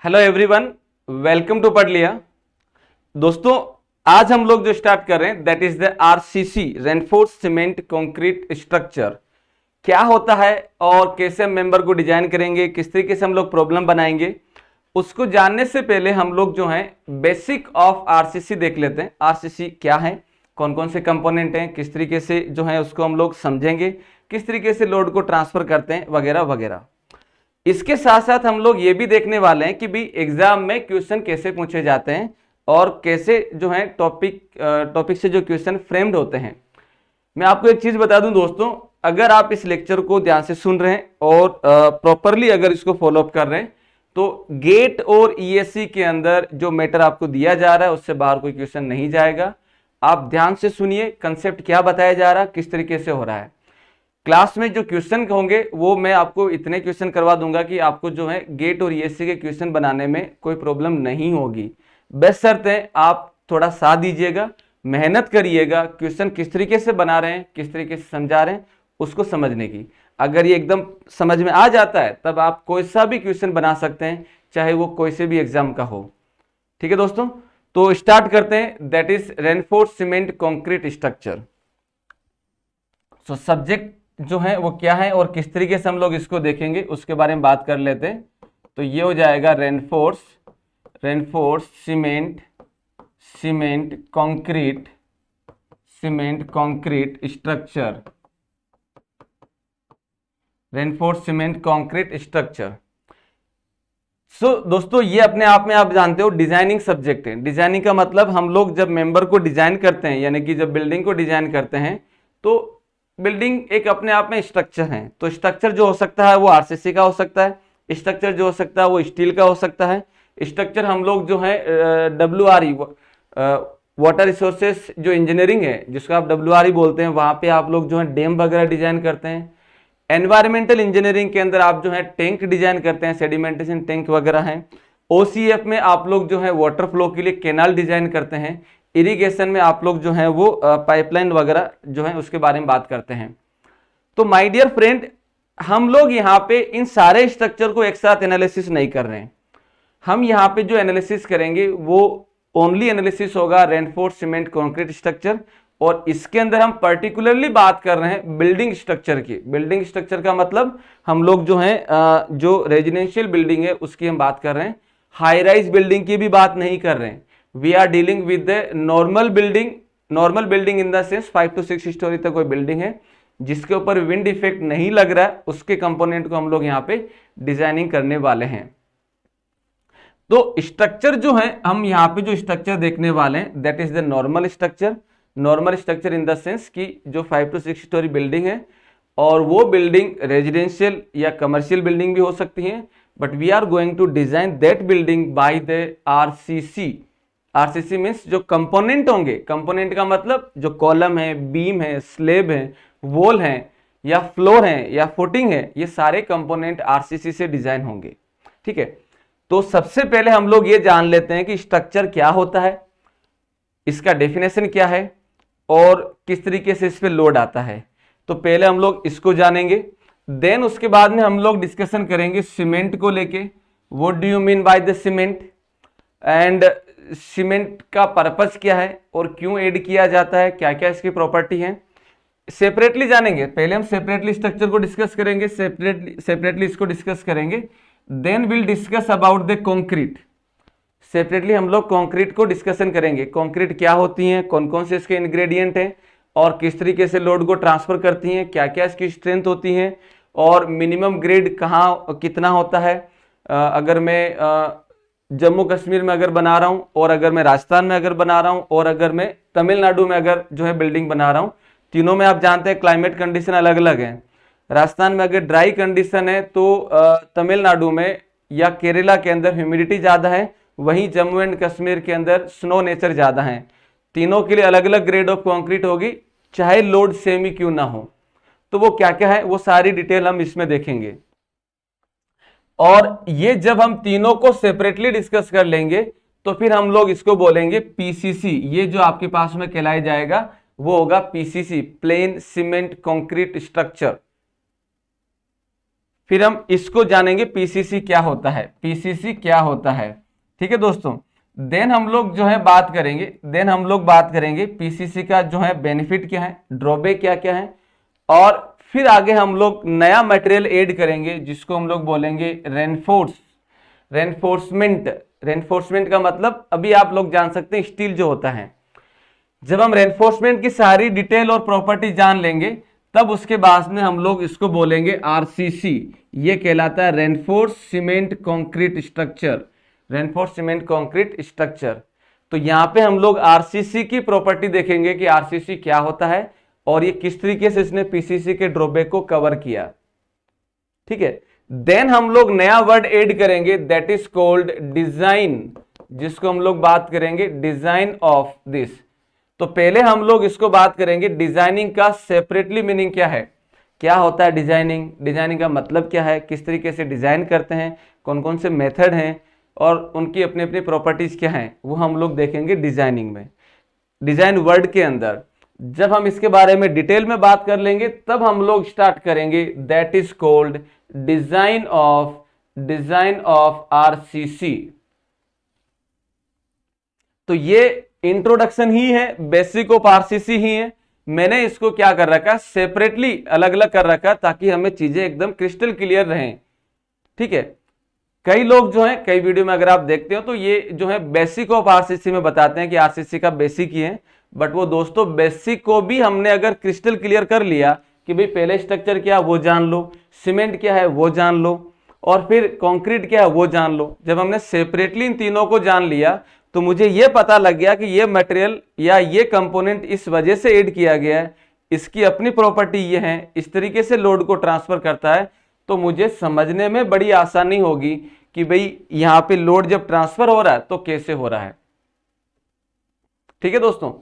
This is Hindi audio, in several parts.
हेलो एवरीवन, वेलकम टू पढ़ लिया। दोस्तों, आज हम लोग जो स्टार्ट कर रहे हैं that is the RCC, reinforce cement concrete structure. क्या होता है और कैसे हम मेंबर को डिजाइन करेंगे, किस तरीके से हम लोग प्रॉब्लम बनाएंगे, उसको जानने से पहले हम लोग जो है बेसिक ऑफ आरसीसी देख लेते हैं। आरसीसी क्या है, कौन कौन से कंपोनेंट हैं, किस तरीके से जो है उसको हम लोग समझेंगे, किस तरीके से लोड को ट्रांसफर करते हैं वगैरह वगैरह। इसके साथ साथ हम लोग ये भी देखने वाले हैं कि भी एग्जाम में क्वेश्चन कैसे पूछे जाते हैं और कैसे जो है टॉपिक से जो क्वेश्चन फ्रेम्ड होते हैं। मैं आपको एक चीज बता दूं दोस्तों, अगर आप इस लेक्चर को ध्यान से सुन रहे हैं और प्रॉपरली अगर इसको फॉलो अप कर रहे हैं तो गेट और ईएससी के अंदर जो मैटर आपको दिया जा रहा है उससे बाहर कोई क्वेश्चन नहीं जाएगा। आप ध्यान से सुनिए, कंसेप्ट क्या बताया जा रहा है, किस तरीके से हो रहा है। क्लास में जो क्वेश्चन होंगे वो मैं आपको इतने क्वेश्चन करवा दूंगा कि आपको जो है गेट और ईएससी के क्वेश्चन बनाने में कोई प्रॉब्लम नहीं होगी। बेस्ट शर्त है आप थोड़ा साथ दीजिएगा, मेहनत करिएगा, क्वेश्चन किस तरीके से बना रहे हैं, किस तरीके से समझा रहे हैं उसको समझने की। अगर ये एकदम समझ में आ जाता है तब आप कोई सा भी क्वेश्चन बना सकते हैं, चाहे वो कोई से भी एग्जाम का हो। ठीक है दोस्तों, तो स्टार्ट करते हैं। That is reinforce cement concrete structure. So subject जो है वो क्या है और किस तरीके से हम लोग इसको देखेंगे उसके बारे में बात कर लेते हैं। तो ये हो जाएगा reinforce cement concrete structure. Reinforce cement concrete structure. So दोस्तों, ये अपने आप में आप जानते हो डिजाइनिंग सब्जेक्ट है। डिजाइनिंग का मतलब हम लोग जब मेंबर को डिजाइन करते हैं, यानी कि जब बिल्डिंग को डिजाइन करते हैं तो बिल्डिंग एक अपने आप में स्ट्रक्चर है। तो स्ट्रक्चर जो हो सकता है वो आरसीसी का हो सकता है, स्ट्रक्चर जो हो सकता है वो स्टील का हो सकता है, स्ट्रक्चर हम लोग जो है WRE वाटर रिसोर्सेस जो इंजीनियरिंग है जिसको आप WRE बोलते हैं, वहां पे आप लोग जो है डैम वगैरह डिजाइन करते हैं। एनवायरमेंटल इंजीनियरिंग के अंदर आप जो है टैंक डिजाइन करते हैं, सेडिमेंटेशन टैंक वगैरह हैं। OCF में आप लोग जो है वाटर फ्लो के लिए कैनाल डिजाइन करते हैं। इरिगेशन में आप लोग जो है वो पाइपलाइन वगैरह जो है उसके बारे में बात करते हैं। तो माय डियर फ्रेंड, हम लोग यहाँ पे इन सारे स्ट्रक्चर को एक साथ एनालिसिस नहीं कर रहे हैं। हम यहाँ पे जो एनालिसिस करेंगे वो ओनली एनालिसिस होगा रेनफोर्स सीमेंट कंक्रीट स्ट्रक्चर, और इसके अंदर हम पर्टिकुलरली बात कर रहे हैं बिल्डिंग स्ट्रक्चर की। बिल्डिंग स्ट्रक्चर का मतलब हम लोग जो है जो रेजिडेंशियल बिल्डिंग है उसकी हम बात कर रहे हैं, हाई राइज बिल्डिंग की भी बात नहीं कर रहे हैं। We are dealing with the normal building in the sense 5 to 6 storey तक कोई बिल्डिंग है जिसके ऊपर विंड इफेक्ट नहीं लग रहा है, उसके कंपोनेंट को हम लोग यहाँ पे डिजाइनिंग करने वाले हैं। तो स्ट्रक्चर जो है हम यहाँ पे जो स्ट्रक्चर देखने वाले हैं that is the normal structure in the sense कि जो 5 to 6 स्टोरी बिल्डिंग है, और वो बिल्डिंग रेजिडेंशियल या कमर्शियल बिल्डिंग भी हो सकती है, but we are going to design that building by the RCC. RCC means जो कंपोनेंट होंगे, कंपोनेंट का मतलब जो कॉलम है, बीम है, स्लेब है, वॉल है या फ्लोर है या फुटिंग है, ये सारे कंपोनेंट आरसीसी से डिजाइन होंगे। ठीक है, तो सबसे पहले हम लोग ये जान लेते हैं कि स्ट्रक्चर क्या होता है, इसका डेफिनेशन क्या है और किस तरीके से इस पे लोड आता है। तो पहले हम लोग इसको जानेंगे, देन उसके बाद में हम लोग डिस्कशन करेंगे सीमेंट को लेके। What do you mean by the cement, and cement का पर्पस क्या है और क्यों ऐड किया जाता है, क्या क्या इसकी प्रॉपर्टी है, सेपरेटली जानेंगे। पहले हम सेपरेटली स्ट्रक्चर को डिस्कस करेंगे, सेपरेटली इसको डिस्कस करेंगे। Then will discuss about the concrete. Separately हम लोग कंक्रीट को डिस्कशन करेंगे, कंक्रीट क्या होती है, कौन कौन से इसके इंग्रेडिएंट हैं और किस तरीके से लोड को ट्रांसफर करती हैं, क्या क्या इसकी स्ट्रेंथ होती है और मिनिमम ग्रेड कहाँ कितना होता है। अगर मैं जम्मू कश्मीर में अगर बना रहा हूँ और अगर मैं राजस्थान में अगर बना रहा हूँ और अगर मैं तमिलनाडु में अगर जो है बिल्डिंग बना रहा हूँ, तीनों में आप जानते हैं क्लाइमेट कंडीशन अलग अलग है। राजस्थान में अगर ड्राई कंडीशन है तो तमिलनाडु में या केरला के अंदर ह्यूमिडिटी ज़्यादा है, वहीं जम्मू एंड कश्मीर के अंदर स्नो नेचर ज़्यादा है। तीनों के लिए अलग अलग ग्रेड ऑफ कंक्रीट होगी, चाहे लोड सेम ही क्यों ना हो। तो वो क्या क्या है वो सारी डिटेल हम इसमें देखेंगे, और ये जब हम तीनों को सेपरेटली डिस्कस कर लेंगे तो फिर हम लोग इसको बोलेंगे पीसीसी। ये जो आपके पास में कहलाया जाएगा वो होगा PCC, plane cement concrete structure. फिर हम इसको जानेंगे पीसीसी क्या होता है, पीसीसी क्या होता है। ठीक है दोस्तों, देन हम लोग जो है बात करेंगे पीसीसी का जो है बेनिफिट क्या है, ड्रॉबैक क्या क्या है, और फिर आगे हम लोग नया मटेरियल ऐड करेंगे जिसको हम लोग बोलेंगे रेनफोर्समेंट का मतलब अभी आप लोग जान सकते हैं स्टील जो होता है। जब हम रेनफोर्समेंट की सारी डिटेल और प्रॉपर्टी जान लेंगे तब उसके बाद में हम लोग इसको बोलेंगे आरसीसी। ये कहलाता है रेनफोर्स सीमेंट कंक्रीट स्ट्रक्चर। तो यहाँ पे हम लोग आरसीसी की प्रॉपर्टी देखेंगे कि आरसीसी क्या होता है और ये किस तरीके से इसने पीसीसी के ड्रॉबैक को कवर किया। ठीक है, देन हम लोग नया वर्ड ऐड करेंगे दैट इज कॉल्ड डिजाइन, जिसको हम लोग बात करेंगे डिजाइन ऑफ दिस। तो पहले हम लोग इसको बात करेंगे डिजाइनिंग का सेपरेटली मीनिंग क्या है, क्या होता है डिजाइनिंग का मतलब क्या है, किस तरीके से डिजाइन करते हैं, कौन कौन से मेथड हैं और उनकी अपनी अपनी प्रॉपर्टीज क्या हैं, वो हम लोग देखेंगे डिजाइनिंग में, डिजाइन वर्ड के अंदर। जब हम इसके बारे में डिटेल में बात कर लेंगे तब हम लोग स्टार्ट करेंगे that is called design of RCC. तो ये इंट्रोडक्शन ही है, बेसिक ऑफ आरसीसी ही है। मैंने इसको क्या कर रखा, सेपरेटली अलग अलग कर रखा ताकि हमें चीजें एकदम क्रिस्टल क्लियर रहें। ठीक है, कई लोग जो हैं कई वीडियो में अगर आप देखते हो तो ये जो है बेसिक ऑफ आरसीसी में बताते हैं कि आरसीसी का बेसिक ही है, बट वो दोस्तों बेसिक को भी हमने अगर क्रिस्टल क्लियर कर लिया कि भाई पहले स्ट्रक्चर क्या है वो जान लो, सीमेंट क्या है वो जान लो, और फिर कंक्रीट क्या है वो जान लो। जब हमने सेपरेटली इन तीनों को जान लिया तो मुझे ये पता लग गया कि ये मटेरियल या ये कंपोनेंट इस वजह से ऐड किया गया है, इसकी अपनी प्रॉपर्टी ये है, इस तरीके से लोड को ट्रांसफर करता है, तो मुझे समझने में बड़ी आसानी होगी कि भाई यहां पे लोड जब ट्रांसफर हो रहा है तो कैसे हो रहा है। ठीक है दोस्तों,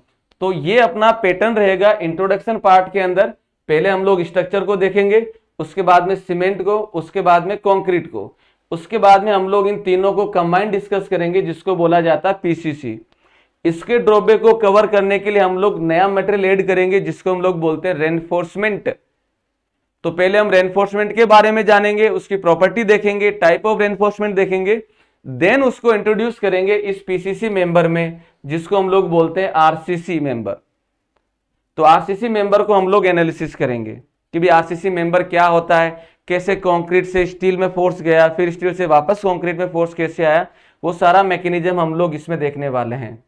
तो ये अपना पैटर्न रहेगा इंट्रोडक्शन पार्ट के अंदर। पहले हम लोग स्ट्रक्चर को देखेंगे, उसके बाद में सीमेंट को, उसके बाद में कंक्रीट को, उसके बाद में हम लोग इन तीनों को कंबाइंड डिस्कस करेंगे जिसको बोला जाता है पीसीसी। इसके ड्रॉबैक को कवर करने के लिए हम लोग नया मटेरियल ऐड करेंगे जिसको हम लोग बोलते हैं रेनफोर्समेंट। तो पहले हम रेनफोर्समेंट के बारे में जानेंगे, उसकी प्रॉपर्टी देखेंगे, टाइप ऑफ रेनफोर्समेंट देखेंगे, देन उसको इंट्रोड्यूस करेंगे इस पीसीसी मेंबर में जिसको हम लोग बोलते हैं आरसीसी मेंबर। तो आरसीसी मेंबर को हम लोग एनालिसिस करेंगे कि भाई आरसीसी मेंबर क्या होता है, कैसे कंक्रीट से स्टील में फोर्स गया, फिर स्टील से वापस कंक्रीट में फोर्स कैसे आया, वो सारा मैकेनिज्म हम लोग इसमें देखने वाले हैं।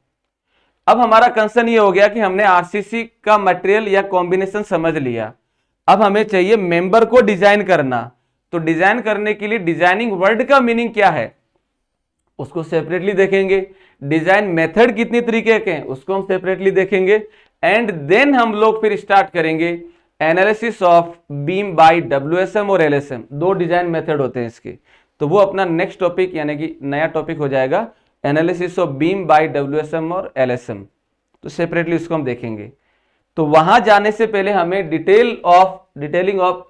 अब हमारा कंसर्न ये हो गया कि हमने आरसीसी का मटेरियल या कॉम्बिनेशन समझ लिया, अब हमें चाहिए मेंबर को डिजाइन करना। तो डिजाइन करने के लिए डिजाइनिंग वर्ड का मीनिंग क्या है उसको सेपरेटली देखेंगे, डिजाइन मेथड कितनी तरीके के हैं उसको हम सेपरेटली देखेंगे, एंड देन हम लोग फिर स्टार्ट करेंगे एनालिसिस ऑफ बीम बाय डब्ल्यूएसएम और एलएसएम। दो डिजाइन मेथड होते हैं इसके, तो वो अपना नेक्स्ट टॉपिक यानी कि नया टॉपिक हो जाएगा एनालिसिस ऑफ बीम बाय डब्ल्यूएसएम और एलएसएम। तो सेपरेटली उसको हम देखेंगे। तो वहां जाने से पहले हमें डिटेलिंग ऑफ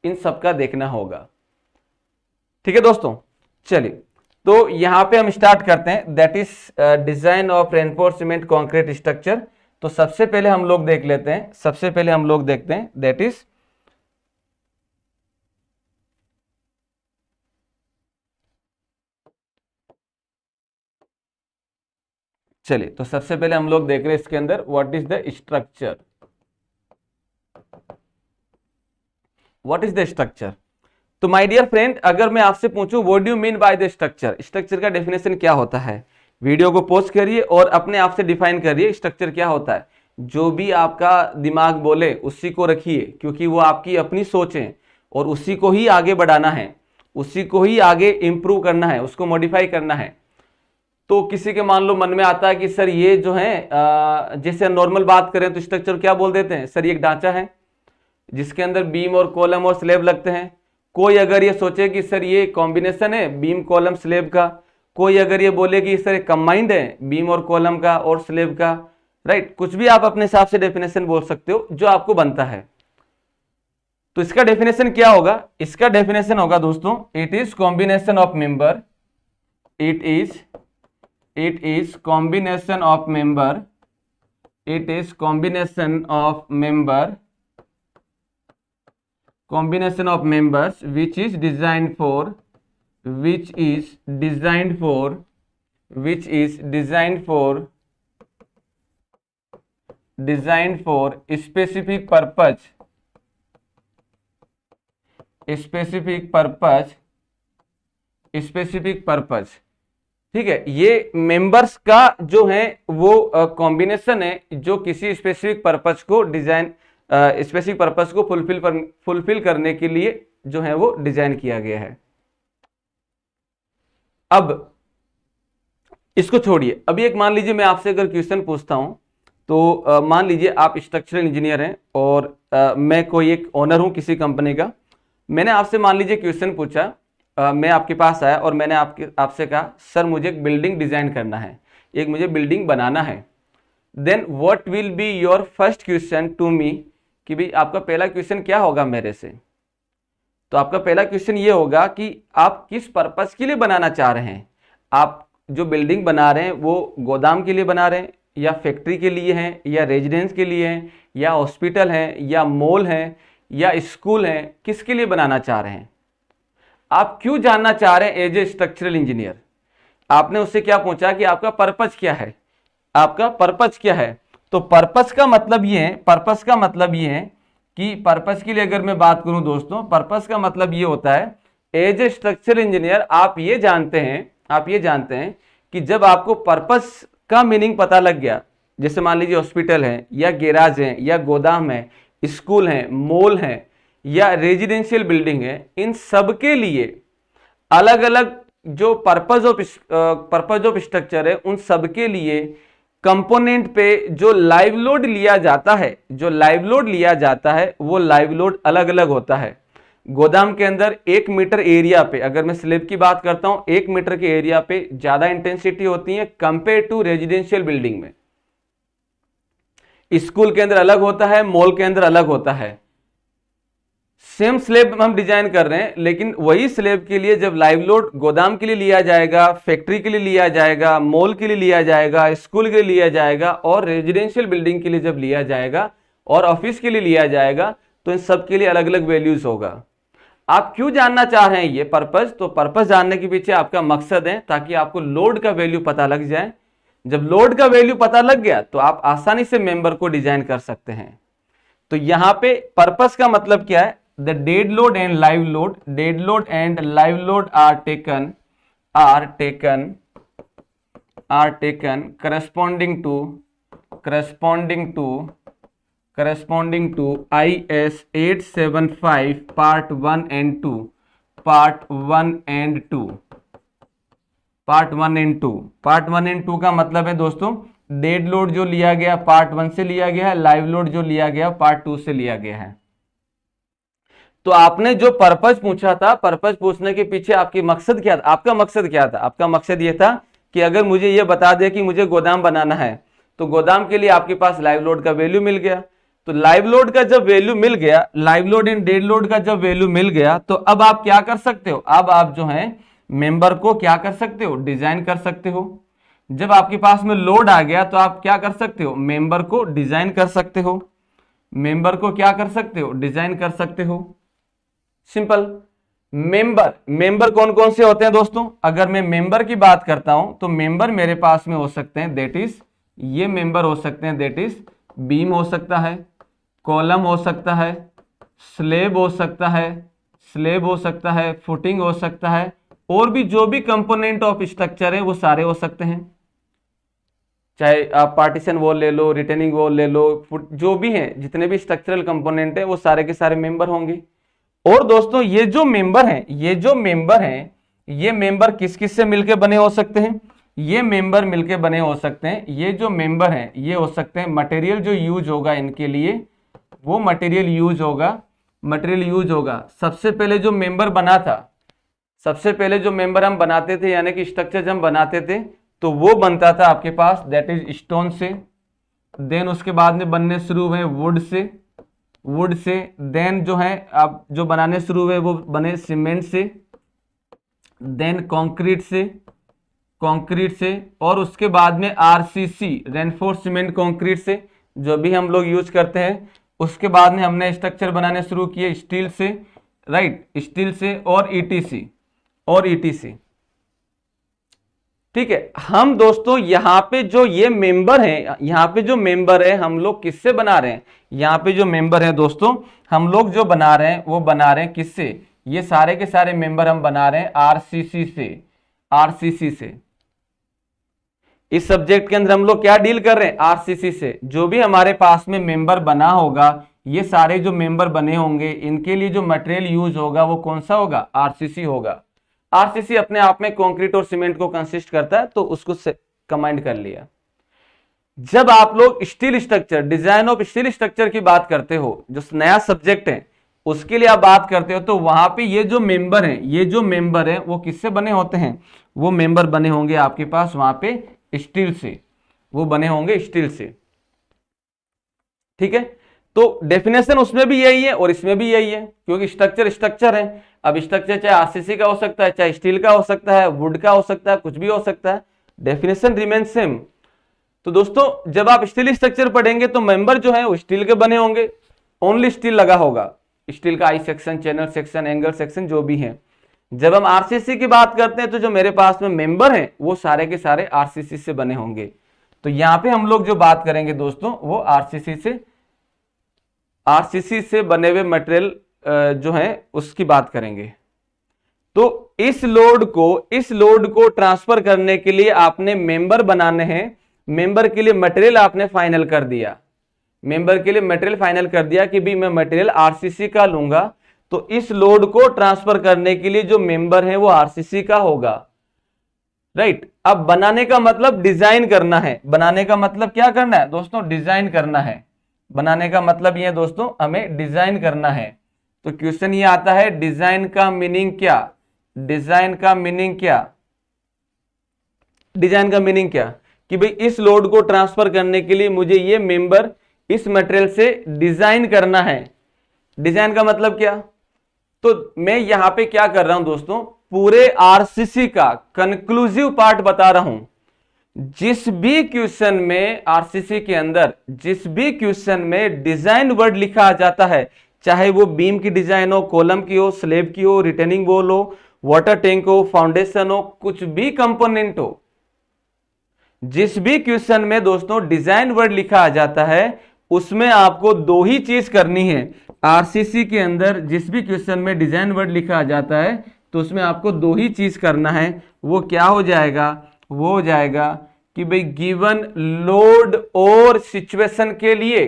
इन सब का देखना होगा। ठीक है दोस्तों, चलिए तो यहां पे हम स्टार्ट करते हैं that is design of reinforcement concrete structure. तो सबसे पहले हम लोग देख लेते हैं, दैट इज चलिए तो सबसे पहले हम लोग देख रहे हैं इसके अंदर व्हाट इज द स्ट्रक्चर। तो माय डियर फ्रेंड, अगर मैं आपसे पूछूं what do you mean by the structure का डेफिनेशन क्या होता है, वीडियो को पॉज करिए और अपने आप से डिफाइन करिए स्ट्रक्चर क्या होता है। जो भी आपका दिमाग बोले उसी को रखिए, क्योंकि वो आपकी अपनी सोच है और उसी को ही आगे बढ़ाना है, उसी को ही आगे इंप्रूव करना है, उसको मॉडिफाई करना है। तो किसी के मान लो मन में आता है कि सर ये जो है जैसे नॉर्मल बात करें तो स्ट्रक्चर क्या बोल देते हैं, सर ये एक ढांचा है जिसके अंदर बीम और कॉलम और स्लेब लगते हैं। कोई अगर ये सोचे कि सर ये कॉम्बिनेशन है बीम कॉलम स्लेब का, कोई अगर ये बोले कि सर कंबाइंड है बीम और कॉलम का और स्लेब का, राइट, कुछ भी आप अपने हिसाब से डेफिनेशन बोल सकते हो जो आपको बनता है। तो इसका डेफिनेशन क्या होगा, इसका डेफिनेशन होगा दोस्तों it is combination of member, it is combination of member, it is combination of member combination of members which is designed for which is designed for which is designed for designed for specific purpose specific purpose specific purpose. ठीक है, ये मेंबर्स का जो है वो कॉम्बिनेशन है जो किसी स्पेसिफिक पर्पज को डिजाइन स्पेसिफिक पर्पज को फुलफिल करने के लिए जो है वो डिजाइन किया गया है। अब इसको छोड़िए, अभी एक मान लीजिए मैं आपसे अगर क्वेश्चन पूछता हूं तो मान लीजिए आप स्ट्रक्चरल इंजीनियर हैं और मैं कोई एक ओनर हूं किसी कंपनी का। मैंने आपसे मान लीजिए क्वेश्चन पूछा, मैं आपके पास आया और मैंने आपसे कहा सर मुझे एक बिल्डिंग डिजाइन करना है, एक मुझे बिल्डिंग बनाना है। Then what will be your first question to me, कि भाई आपका पहला क्वेश्चन क्या होगा मेरे से? तो आपका पहला क्वेश्चन ये होगा कि आप किस पर्पस के लिए बनाना चाह रहे हैं। आप जो बिल्डिंग बना रहे हैं वो गोदाम के लिए बना रहे हैं या फैक्ट्री के लिए हैं या रेजिडेंस के लिए हैं या हॉस्पिटल हैं या मॉल हैं या स्कूल हैं, किसके लिए बनाना चाह रहे हैं? आप क्यों जानना चाह रहे हैं एज ए स्ट्रक्चरल इंजीनियर? आपने उससे क्या पूछा कि आपका पर्पस क्या है, आपका पर्पस क्या है? तो पर्पस का मतलब ये है, पर्पस का मतलब ये है कि पर्पस के लिए अगर मैं बात करूं दोस्तों, पर्पस का मतलब ये होता है एज ए स्ट्रक्चरल इंजीनियर आप ये जानते हैं कि जब आपको पर्पस का मीनिंग पता लग गया, जैसे मान लीजिए हॉस्पिटल है या गैराज है या गोदाम है, स्कूल है, मॉल है या रेजिडेंशियल बिल्डिंग है, इन सब के लिए अलग अलग जो पर्पज ऑफ स्ट्रक्चर है, उन सब के लिए कंपोनेंट पे जो लाइव लोड लिया जाता है, वो लाइव लोड अलग अलग होता है। गोदाम के अंदर 1 मीटर एरिया पे, अगर मैं स्लैब की बात करता हूं, 1 मीटर के एरिया पे ज्यादा इंटेंसिटी होती है कंपेयर टू रेजिडेंशियल बिल्डिंग में। स्कूल के अंदर अलग होता है, मॉल के अंदर अलग होता है। सेम स्लैब हम डिजाइन कर रहे हैं, लेकिन वही स्लैब के लिए जब लाइव लोड गोदाम के लिए लिया जाएगा, फैक्ट्री के लिए लिया जाएगा, मॉल के लिए लिया जाएगा, स्कूल के लिए लिया जाएगा और रेजिडेंशियल बिल्डिंग के लिए जब लिया जाएगा और ऑफिस के लिए लिया जाएगा, तो इन सब के लिए अलग अलग वैल्यूज होगा। आप क्यों जानना चाह रहे हैं ये पर्पस? तो पर्पस जानने के पीछे आपका मकसद है ताकि आपको लोड का वैल्यू पता लग जाए। जब लोड का वैल्यू पता लग गया तो आप आसानी से मेंबर को डिजाइन कर सकते हैं। तो यहां पे पर्पस का मतलब क्या है? The dead load and live load are taken corresponding to IS 875 part 1 and 2 part 1 and 2 का मतलब है दोस्तों डेड लोड जो लिया गया पार्ट 1 से लिया गया है, लाइव लोड जो लिया गया पार्ट 2 से लिया गया है। तो आपने जो पर्पस पूछा था, पर्पस पूछने के पीछे आपकी मकसद क्या था? आपका मकसद क्या था? आपका मकसद ये था कि अगर मुझे ये बता दे कि मुझे गोदाम बनाना है, तो गोदाम के लिए आपके पास लाइव लोड का वैल्यू मिल गया। तो लाइव लोड का जब वैल्यू मिल गया, live load and dead load का जब वैल्यू मिल गया, तो अब आप क्या कर सकते हो? अब आप जो है मेंबर को क्या कर सकते हो? डिजाइन कर सकते हो। जब आपके पास में लोड आ गया तो आप क्या कर सकते हो? मेंबर को डिजाइन कर सकते हो। मेंबर को क्या कर सकते हो? डिजाइन कर सकते हो। सिंपल। मेंबर कौन कौन से होते हैं दोस्तों? अगर मैं मेंबर की बात करता हूं तो मेंबर मेरे पास में हो सकते हैं, दैट इज ये मेंबर हो सकते हैं, दैट इज बीम हो सकता है, कॉलम हो सकता है, स्लेब हो सकता है, फुटिंग हो सकता है, और भी जो भी कंपोनेंट ऑफ स्ट्रक्चर है वो सारे हो सकते हैं। चाहे आप पार्टीशन वॉल ले लो, रिटेनिंग वॉल ले लो, जो भी हैं, जितने भी स्ट्रक्चरल कंपोनेंट है वो सारे के सारे मेंबर होंगे। और दोस्तों ये जो मेंबर हैं, ये मेंबर किस किस से मिलकर बने हो सकते हैं? ये मेंबर मिलकर बने हो सकते हैं, ये जो मेंबर हैं ये हो सकते हैं, मटेरियल जो यूज होगा इनके लिए वो मटेरियल यूज होगा। सबसे पहले जो मेंबर बना था, सबसे पहले जो मेंबर हम बनाते थे यानी कि स्ट्रक्चर जब हम बनाते थे तो वो बनता था आपके पास दैट इज स्टोन से। देन उसके बाद में बनने शुरू हुए वुड से। देन जो है अब जो बनाने शुरू हुए वो बने सीमेंट से, देन कंक्रीट से, और उसके बाद में आरसीसी रेनफोर्स सीमेंट कंक्रीट से, जो भी हम लोग यूज करते हैं उसके बाद में हमने स्ट्रक्चर बनाने शुरू किए स्टील से, राइट, स्टील से और ईटीसी। ठीक है, हम दोस्तों यहां पे जो ये मेंबर है, यहां पे जो मेंबर है हम लोग किससे बना रहे हैं, यहां पे जो मेंबर है दोस्तों हम लोग जो बना रहे हैं वो बना रहे हैं किससे, ये सारे के सारे मेंबर हम बना रहे हैं आरसीसी से। इस सब्जेक्ट के अंदर हम लोग क्या डील कर रहे हैं, आरसीसी से। जो भी हमारे पास में मेंबर बना होगा, ये सारे जो मेंबर बने होंगे इनके लिए जो मटेरियल यूज होगा वो कौन सा होगा, आरसीसी होगा। आरसीसी अपने आप में कंक्रीट और सीमेंट को कंसिस्ट करता है, तो उसको कंबाइंड कर लिया। जब आप लोग steel structure, design of steel structure की बात करते हो, जो नया सब्जेक्ट है उसके लिए आप बात करते हो, तो वहां पे ये जो मेंबर है वो किससे बने होते हैं, वो मेंबर बने होंगे आपके पास वहां पे स्टील से, वो बने होंगे स्टील से। ठीक है, तो डेफिनेशन उसमें भी यही है और इसमें भी यही है, क्योंकि स्ट्रक्चर है। अब स्ट्रक्चर चाहे आरसीसी का हो सकता है, चाहे स्टील का हो सकता है, वुड का हो सकता है, कुछ भी हो सकता है, डेफिनेशन रिमेन सेम। तो दोस्तों जब आप स्टील स्ट्रक्चर पढ़ेंगे तो मेंबर जो है वो स्टील के बने होंगे, ओनली स्टील लगा होगा, स्टील का I section, channel section, angle section जो भी है। जब हम आरसीसी की बात करते हैं तो जो मेरे पास में मेंबर हैं वो सारे के सारे आरसीसी से बने होंगे। तो यहां पे हम लोग जो बात करेंगे दोस्तों वो आरसीसी से बने हुए मटेरियल जो है उसकी बात करेंगे। तो इस लोड को ट्रांसफर करने के लिए आपने मेंबर बनाने हैं, मेंबर के लिए मटेरियल आपने फाइनल कर दिया, कि भी मैं मटेरियल आरसीसी का लूंगा, तो इस लोड को ट्रांसफर करने के लिए जो मेंबर है वो आरसीसी का होगा, राइट। अब बनाने का मतलब डिजाइन करना है, बनाने का मतलब क्या करना है दोस्तों, डिजाइन करना है। बनाने का मतलब ये दोस्तों हमें डिजाइन करना है। तो क्वेश्चन ये आता है डिजाइन का मीनिंग क्या, डिजाइन का मीनिंग क्या, कि भाई इस लोड को ट्रांसफर करने के लिए मुझे ये मेंबर इस मटेरियल से डिजाइन करना है। डिजाइन का मतलब क्या, तो मैं यहां पे क्या कर रहा हूं दोस्तों, पूरे आरसीसी का कंक्लूसिव पार्ट बता रहा हूं। जिस भी क्वेश्चन में आरसीसी के अंदर जिस भी क्वेश्चन में डिजाइन वर्ड लिखा जाता है, चाहे वो बीम की डिजाइन हो, कॉलम की हो, स्लेब की हो, रिटेनिंग वॉल हो, वाटर टैंक हो, फाउंडेशन हो, कुछ भी कंपोनेंट हो, जिस भी क्वेश्चन में दोस्तों डिजाइन वर्ड लिखा आ जाता है उसमें आपको दो ही चीज करनी है। आरसीसी के अंदर जिस भी क्वेश्चन में डिजाइन वर्ड लिखा आ जाता है तो उसमें आपको दो ही चीज करना है। वो क्या हो जाएगा, वो हो जाएगा कि भाई गिवन लोड और सिचुएशन के लिए,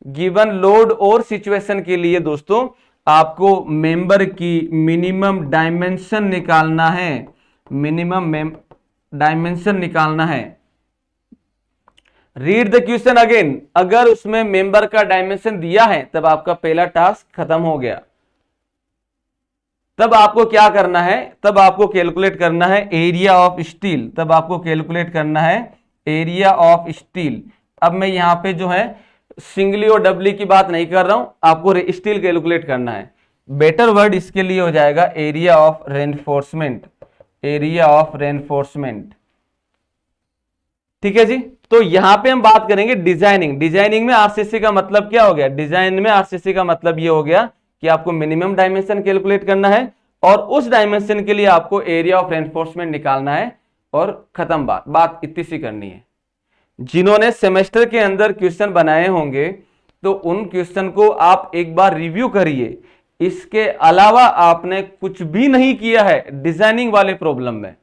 गिवन लोड और सिचुएशन के लिए दोस्तों आपको मेंबर की मिनिमम डायमेंशन निकालना है, मिनिमम डायमेंशन निकालना है। रीड द क्वेश्चन अगेन, अगर उसमें मेंबर का डायमेंशन दिया है तब आपका पहला टास्क खत्म हो गया। तब आपको क्या करना है, तब आपको कैलकुलेट करना है एरिया ऑफ स्टील, तब आपको कैलकुलेट करना है एरिया ऑफ स्टील। अब मैं यहां पे जो है सिंगली और डबली की बात नहीं कर रहा हूं, आपको स्टील कैलकुलेट करना है। बेटर वर्ड इसके लिए हो जाएगा area of reinforcement, area of reinforcement. ठीक है जी, तो यहां पे हम बात करेंगे डिजाइनिंग में आरसीसी का मतलब क्या हो गया, डिजाइन में आरसीसी का मतलब ये हो गया कि आपको मिनिमम डायमेंशन कैलकुलेट करना है और उस डायमेंशन के लिए आपको एरिया ऑफ रेनफोर्समेंट निकालना है और खत्म बात इतनी सी करनी है। जिन्होंने सेमेस्टर के अंदर क्वेश्चन बनाए होंगे तो उन क्वेश्चन को आप एक बार रिव्यू करिए। इसके अलावा आपने कुछ भी नहीं किया है डिजाइनिंग वाले प्रॉब्लम में।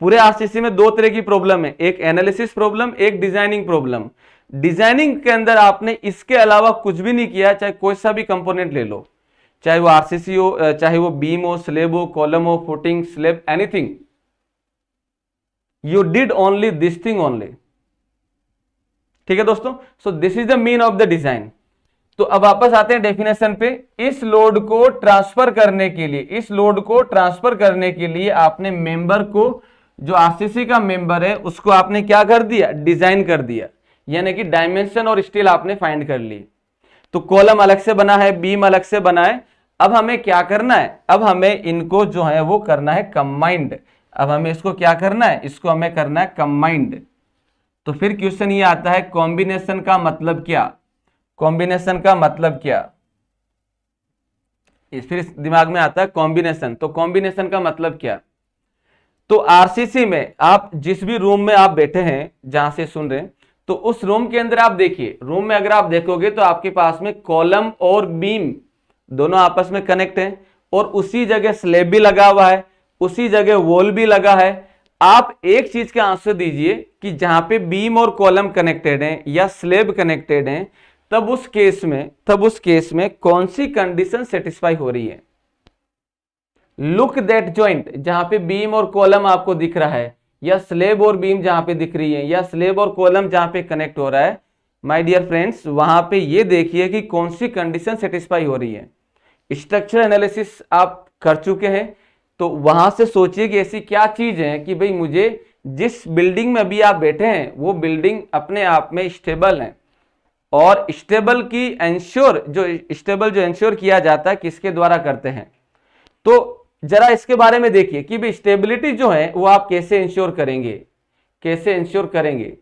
पूरे आरसीसी में दो तरह की प्रॉब्लम है, एक एनालिसिस प्रॉब्लम, एक डिजाइनिंग प्रॉब्लम। डिजाइनिंग के अंदर आपने इसके अलावा कुछ भी नहीं किया, चाहे कोई सा भी कंपोनेंट ले लो, चाहे वो आरसीसी हो, चाहे वो बीम हो, स्लेब हो, कॉलम हो, footing, slab, anything, you did only this thing only. ठीक है दोस्तों, सो this is the mean of the design. तो अब वापस आते हैं डेफिनेशन पे। इस लोड को ट्रांसफर करने के लिए, इस लोड को ट्रांसफर करने के लिए आपने मेंबर को, जो आरसीसी का मेंबर है उसको आपने क्या कर दिया, डिजाइन कर दिया, यानी कि डायमेंशन और स्टील आपने फाइंड कर ली। तो कॉलम अलग से बना है, बीम अलग से बना है। अब हमें क्या करना है, अब हमें इनको जो है वो करना है कंबाइंड। अब हमें इसको क्या करना है, इसको हमें करना है कंबाइंड। तो फिर क्वेश्चन ये आता है कॉम्बिनेशन का मतलब क्या, कॉम्बिनेशन का मतलब क्या, इस फिर दिमाग में आता है कॉम्बिनेशन। तो कॉम्बिनेशन का मतलब क्या, तो आरसीसी में आप जिस भी रूम में आप बैठे हैं, जहां से सुन रहे हैं, तो उस रूम के अंदर आप देखिए, रूम में अगर आप देखोगे तो आपके पास में कॉलम और बीम दोनों आपस में कनेक्ट हैं, और उसी जगह स्लैब भी लगा हुआ है, उसी जगह वॉल भी लगा है। आप एक चीज का आंसर दीजिए कि जहां पे बीम और कॉलम कनेक्टेड हैं या स्लैब कनेक्टेड हैं, तब उस केस में कौन सी कंडीशन सेटिस्फाई हो रही है। लुक दैट जॉइंट, जहां पे बीम और कॉलम आपको दिख रहा है, या स्लेब और बीम जहां पे दिख रही है, या स्लेब और कॉलम जहां पे कनेक्ट हो रहा है, माय डियर फ्रेंड्स, वहां पे ये देखिए कि कौन सी कंडीशन सेटिस्फाई हो रही है। स्ट्रक्चर एनालिसिस आप कर चुके हैं, तो वहां से सोचिए कि ऐसी क्या चीज है कि भाई मुझे जिस बिल्डिंग में अभी आप बैठे हैं वो बिल्डिंग अपने आप में स्टेबल है, और स्टेबल की स्टेबल जो इंश्योर किया जाता है किसके द्वारा करते हैं। तो जरा इसके बारे में देखिए कि भी स्टेबिलिटी जो है वो आप कैसे इंश्योर करेंगे।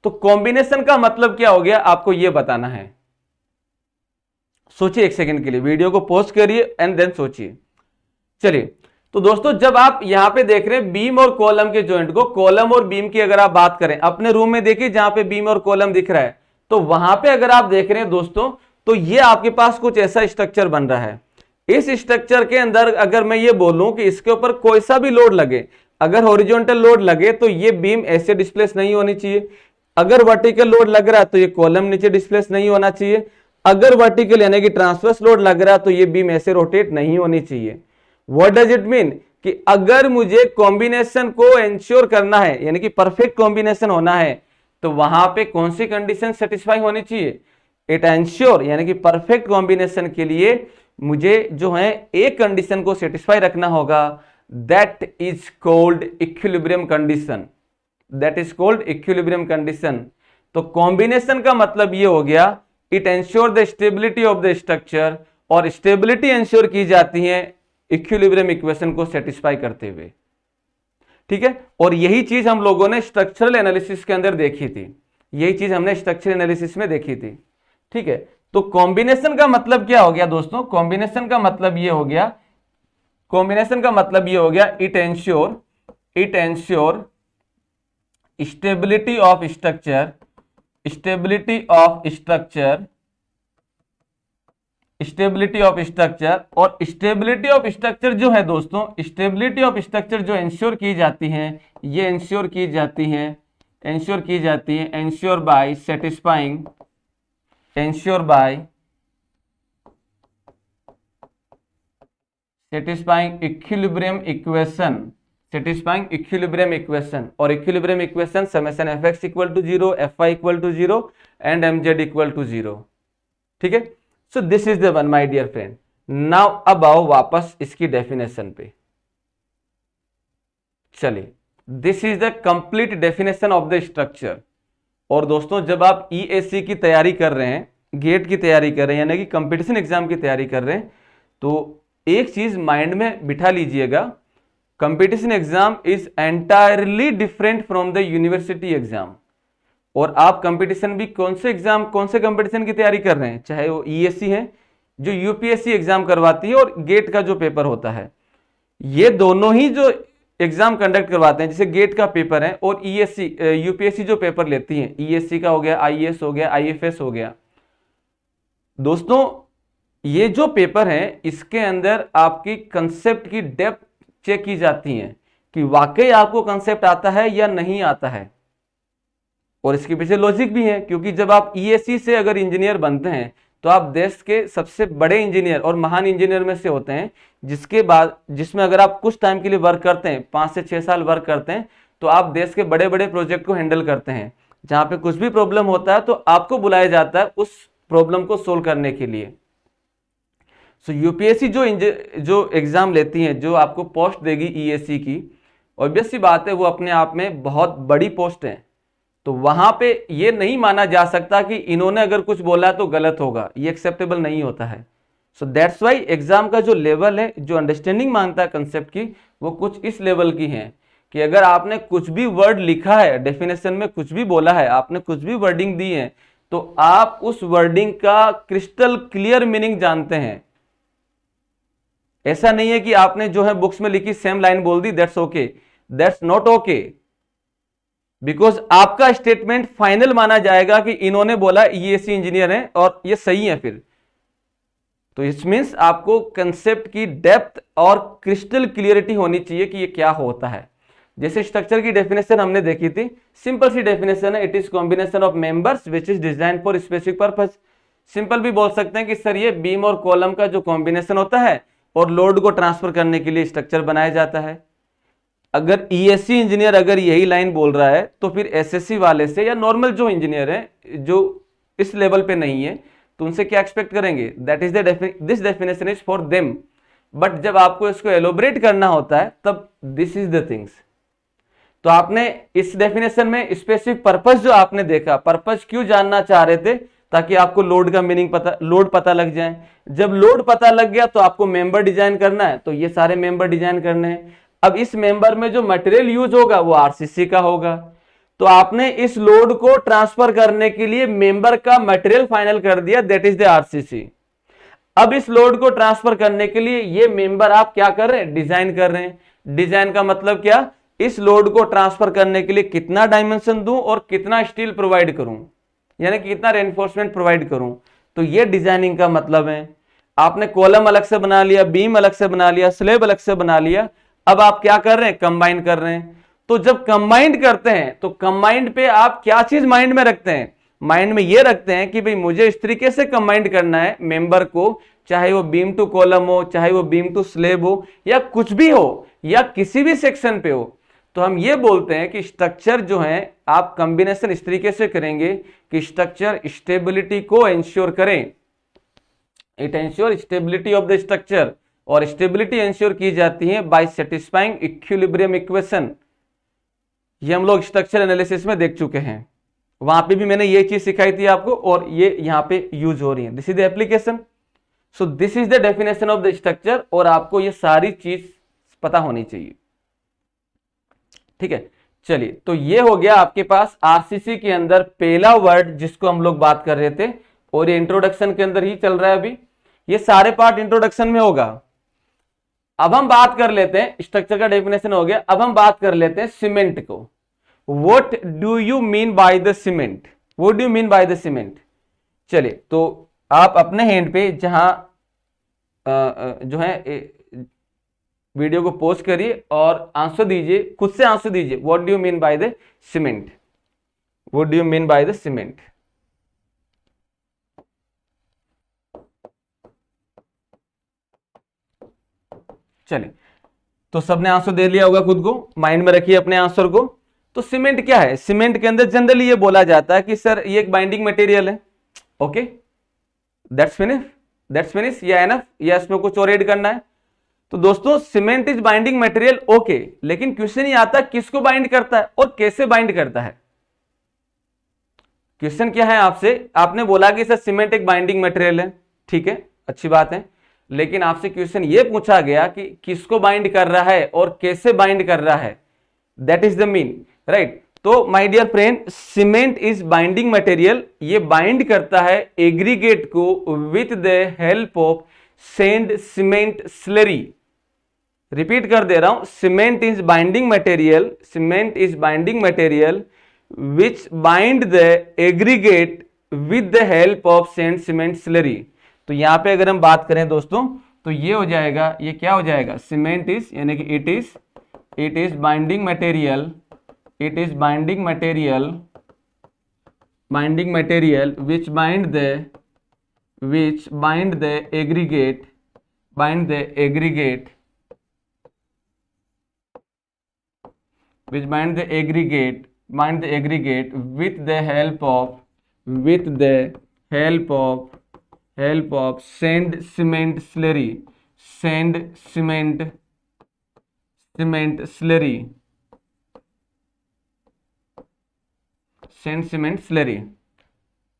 तो कॉम्बिनेशन का मतलब क्या हो गया, आपको यह बताना है। सोचिए एक सेकंड के लिए, वीडियो को पॉज करिए एंड देन सोचिए। चलिए, तो दोस्तों जब आप यहां पे देख रहे हैं बीम और कॉलम के जॉइंट को, कॉलम और बीम की अगर आप बात करें, अपने रूम में देखिए जहां पे बीम और कॉलम दिख रहा है, तो वहां पे अगर आप देख रहे हैं दोस्तों, तो ये आपके पास कुछ ऐसा स्ट्रक्चर बन रहा है। इस स्ट्रक्चर के अंदर अगर मैं ये बोलूं कि इसके ऊपर कोई सा भी लोड लगे, अगर हॉरिजॉन्टल लोड लगे तो ये बीम ऐसे डिस्प्लेस नहीं होनी चाहिए, अगर वर्टिकल लोड लग रहा है तो ये कॉलम नीचे डिस्प्लेस नहीं होना चाहिए, अगर वर्टिकल यानी कि ट्रांसवर्स लोड लग रहा है तो ये बीम ऐसे रोटेट नहीं होनी चाहिए। व्हाट डज इट मीन, कि अगर मुझे कॉम्बिनेशन को इंश्योर करना है, यानी कि परफेक्ट कॉम्बिनेशन होना है, तो वहां पे कौन सी कंडीशन सेटिस्फाई होनी चाहिए, इट एंश्योर, यानी कि परफेक्ट कॉम्बिनेशन के लिए मुझे जो है एक कंडीशन को सेटिस्फाई रखना होगा, that is called equilibrium condition, that is called equilibrium condition. तो कॉम्बिनेशन का मतलब ये हो गया, it ensure the stability of the structure, और स्टेबिलिटी एंश्योर की जाती है इक्विलिब्रियम इक्वेशन को सेटिस्फाई करते हुए। ठीक है, और यही चीज हम लोगों ने स्ट्रक्चरल एनालिसिस के अंदर देखी थी, यही चीज हमने स्ट्रक्चरल एनालिसिस में देखी थी। ठीक है, तो कॉम्बिनेशन का मतलब क्या हो गया दोस्तों, कॉम्बिनेशन का मतलब ये हो गया, it ensure stability of structure, और स्टेबिलिटी ऑफ स्ट्रक्चर जो है दोस्तों, स्टेबिलिटी ऑफ स्ट्रक्चर जो इंश्योर की जाती है, ये इंश्योर की जाती है insure by satisfying equilibrium equation, और equilibrium equation summation fx equal to 0, fy equal to 0 and mz equal to 0। ठीक है, so this is the one my dear friend. Now अब आओ वापस इसकी डेफिनेशन पे। चलिए, this is the complete definition of the structure. और दोस्तों जब आप EAC की तैयारी कर रहे हैं, गेट की तैयारी कर रहे हैं, यानी कि कंपटीशन एग्जाम की तैयारी कर रहे हैं, तो एक चीज माइंड में बिठा लीजिएगा, competition exam is entirely different from the university exam. और आप कंपटीशन भी कौन से कंपटीशन की तैयारी कर रहे हैं, चाहे वो EAC है जो UPSC एग्जाम करवाती है, और गेट का जो पेपर होता है, ये दोनों ही जो एग्जाम कंडक्ट करवाते हैं, जैसे गेट का पेपर है और UPSC जो पेपर लेती है, EAC का हो गया, IAS हो गया, IFS हो गया। दोस्तों ये जो पेपर है, इसके अंदर आपकी कंसेप्ट की डेप्थ चेक की जाती है कि वाकई आपको कंसेप्ट आता है या नहीं आता है, और इसके पीछे लॉजिक भी है, क्योंकि जब आप EAC से अगर इंजीनियर बनते हैं तो आप देश के सबसे बड़े इंजीनियर और महान इंजीनियर में से होते हैं, जिसमें अगर आप कुछ टाइम के लिए वर्क करते हैं, 5 से 6 साल वर्क करते हैं, तो आप देश के बड़े बड़े प्रोजेक्ट को हैंडल करते हैं। जहां पे कुछ भी प्रॉब्लम होता है तो आपको बुलाया जाता है उस प्रॉब्लम को सोल्व करने के लिए। सो UPSC जो एग्जाम लेती है, जो आपको पोस्ट देगी EAC की, ऑब्वियस सी बात है वो अपने आप में बहुत बड़ी पोस्ट है, तो वहां पे ये नहीं माना जा सकता कि इन्होंने अगर कुछ बोला तो गलत होगा, ये एक्सेप्टेबल नहीं होता है। सो दैट्स वाई एग्जाम का जो लेवल है, जो अंडरस्टैंडिंग मांगता है कंसेप्ट की, वो कुछ इस लेवल की है कि अगर आपने कुछ भी वर्ड लिखा है, डेफिनेशन में कुछ भी बोला है, आपने कुछ भी वर्डिंग दी है, तो आप उस वर्डिंग का क्रिस्टल क्लियर मीनिंग जानते हैं। ऐसा नहीं है कि आपने जो है बुक्स में लिखी सेम लाइन बोल दी, that's okay, that's not okay, because आपका स्टेटमेंट फाइनल माना जाएगा कि इन्होंने बोला ये ऐसी इंजीनियर है और ये सही है फिर। तो इट मीन्स आपको कंसेप्ट की डेप्थ और क्रिस्टल क्लियरिटी होनी चाहिए कि ये क्या होता है। जैसे स्ट्रक्चर की डेफिनेशन हमने देखी थी, सिंपल सी डेफिनेशन है, it is combination of members which is design for specific purpose. Simple भी बोल सकते हैं कि सर ये बीम और कॉलम का जो कॉम्बिनेशन होता है और लोड को ट्रांसफर करने के लिए स्ट्रक्चर बनाया जाता है। अगर ईएससी इंजीनियर अगर यही लाइन बोल रहा है तो फिर एसएससी वाले से या नॉर्मल जो इंजीनियर है जो इस लेवल पे नहीं है तो उनसे क्या एक्सपेक्ट करेंगे, that is this definition is for them. But जब आपको इसको एलोबरेट करना होता है तब दिस इज द थिंग्स। तो आपने इस डेफिनेशन में स्पेसिफिक पर्पस जो आपने देखा, पर्पस क्यों जानना चाह रहे थे, ताकि आपको लोड का मीनिंग पता, लोड पता लग जाए। जब लोड पता लग गया तो आपको मेंबर डिजाइन करना है, तो ये सारे मेंबर डिजाइन करने हैं। अब इस मेंबर में जो मटेरियल यूज होगा वो आरसीसी का होगा, तो आपने इस लोड को ट्रांसफर करने के लिए मेंबर का मटेरियल फाइनल कर दिया, दैट इज द आरसीसी। अब इस लोड को ट्रांसफर करने के लिए ये मेंबर आप क्या कर रहे हैं, डिजाइन कर रहे हैं। डिजाइन का मतलब क्या, इस लोड को ट्रांसफर करने के लिए कितना डायमेंशन दूं और कितना स्टील प्रोवाइड करूं, यानी कि कितना रेनफोर्समेंट प्रोवाइड करूं, तो ये डिजाइनिंग का मतलब है। आपने कॉलम अलग से बना लिया, बीम अलग से बना लिया, स्लेब अलग से बना लिया, अब आप क्या कर रहे हैं, कंबाइन कर रहे हैं। तो जब कंबाइंड करते हैं तो कंबाइंड पे आप क्या चीज माइंड में रखते हैं, माइंड में ये रखते हैं कि भाई मुझे इस तरीके से कंबाइंड करना है मेंबर को, चाहे वो बीम टू कॉलम हो, चाहे वो बीम टू स्लेब हो, या कुछ भी हो, या किसी भी सेक्शन पे हो। तो हम ये बोलते हैं कि स्ट्रक्चर जो है आप कॉम्बिनेशन इस तरीके से करेंगे कि स्ट्रक्चर स्टेबिलिटी को इंश्योर करें, it ensure stability of the structure. और स्टेबिलिटी इंश्योर की जाती है बाय सेटिस्फाइंग इक्विलिब्रियम इक्वेशन। ये हम लोग स्ट्रक्चर एनालिसिस में देख चुके हैं, वहां पे भी मैंने ये चीज सिखाई थी आपको और ये यहां पे यूज हो रही है। This is the application, so this is the definition of the structure, और आपको ये सारी चीज पता होनी चाहिए, ठीक है। चलिए, तो ये हो गया आपके पास आरसीसी के अंदर पहला वर्ड जिसको हम लोग बात कर रहे थे, और ये इंट्रोडक्शन के अंदर ही चल रहा है अभी, ये सारे पार्ट इंट्रोडक्शन में होगा। अब हम बात कर लेते हैं, स्ट्रक्चर का डेफिनेशन हो गया, अब हम बात कर लेते हैं सीमेंट को। What do you mean by the cement, what do you mean by the cement. चलिए, तो आप अपने हैंड पे जहां जो है वीडियो को पॉज करिए और आंसर दीजिए, खुद से आंसर दीजिए, what do you mean by the cement, what do you mean by the cement. चलिए, तो सबने आंसर दे लिया होगा, खुद को माइंड में रखिए अपने आंसर को। तो सीमेंट क्या है, सीमेंट के अंदर जनरली ये बोला जाता है कि सर ये एक बाइंडिंग मटेरियल है, ओके, दैट्स फिनिश या एनफ, या इसमें कुछ और ऐड करना है। तो दोस्तों cement is binding material, okay, लेकिन क्वेश्चन ये आता है किसको बाइंड करता है और कैसे बाइंड करता है। क्वेश्चन क्या है आपसे, आपने बोला कि सर सीमेंट एक बाइंडिंग मटेरियल है, ठीक है, अच्छी बात है, लेकिन आपसे क्वेश्चन ये पूछा गया कि किसको बाइंड कर रहा है और कैसे बाइंड कर रहा है, that is the mean, right. तो my dear friend, cement is binding material, ये बाइंड करता है एग्रीगेट को with the help of sand cement slurry. Repeat कर दे रहा हूं, cement is binding material, cement is binding material which bind the aggregate with the help of sand cement slurry. तो यहां पे अगर हम बात करें दोस्तों, तो ये हो जाएगा, ये क्या हो जाएगा, सीमेंट इज, यानी कि it is binding material, it is binding material which bind the aggregate with the help of sand cement slurry, sand cement slurry.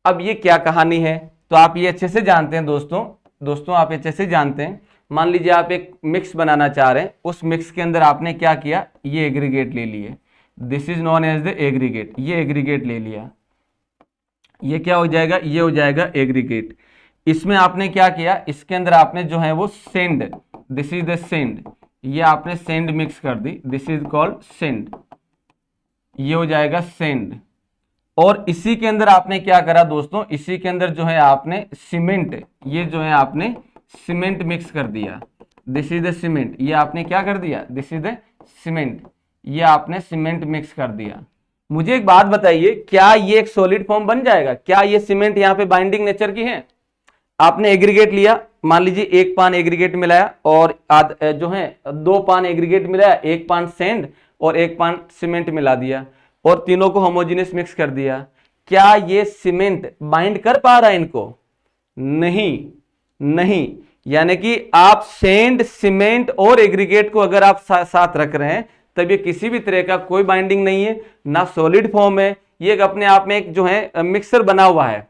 अब ये क्या कहानी है, तो आप ये अच्छे से जानते हैं दोस्तों आप अच्छे से जानते हैं। मान लीजिए आप एक मिक्स बनाना चाह रहे हैं, उस मिक्स के अंदर आपने क्या किया, ये एग्रीगेट ले लिए, this is known as the aggregate, ये एग्रीगेट ले लिया, ये क्या हो जाएगा, ये हो जाएगा एग्रीगेट। इसमें आपने क्या किया, इसके अंदर आपने जो है वो send, this is the send, ये आपने सेंड मिक्स कर दी, दिस इज कॉल्ड सेंड, ये हो जाएगा सेंड। और इसी के अंदर आपने क्या करा दोस्तों, इसी के अंदर जो है आपने सीमेंट, ये जो है आपने सीमेंट मिक्स कर दिया, दिस इज द सीमेंट, ये आपने क्या कर दिया, दिस इज द सीमेंट, ये आपने सीमेंट मिक्स कर दिया। मुझे एक बात बताइए, क्या ये एक सॉलिड फॉर्म बन जाएगा, क्या ये सीमेंट यहाँ पे बाइंडिंग नेचर की है। आपने एग्रीगेट लिया, मान लीजिए एक पान एग्रीगेट मिलाया और जो है 2 पान एग्रीगेट मिलाया, 1 पान सेंड और 1 पान सीमेंट मिला दिया और तीनों को होमोजेनियस मिक्स कर दिया। क्या ये सीमेंट बाइंड कर पा रहा है इनको, नहीं, नहीं। यानी कि आप सेंड, सीमेंट और एग्रीगेट को अगर आप साथ रख रहे हैं तब ये किसी भी तरह का कोई बाइंडिंग नहीं है, ना सॉलिड फॉर्म है, ये अपने आप में एक जो है मिक्सर बना हुआ है।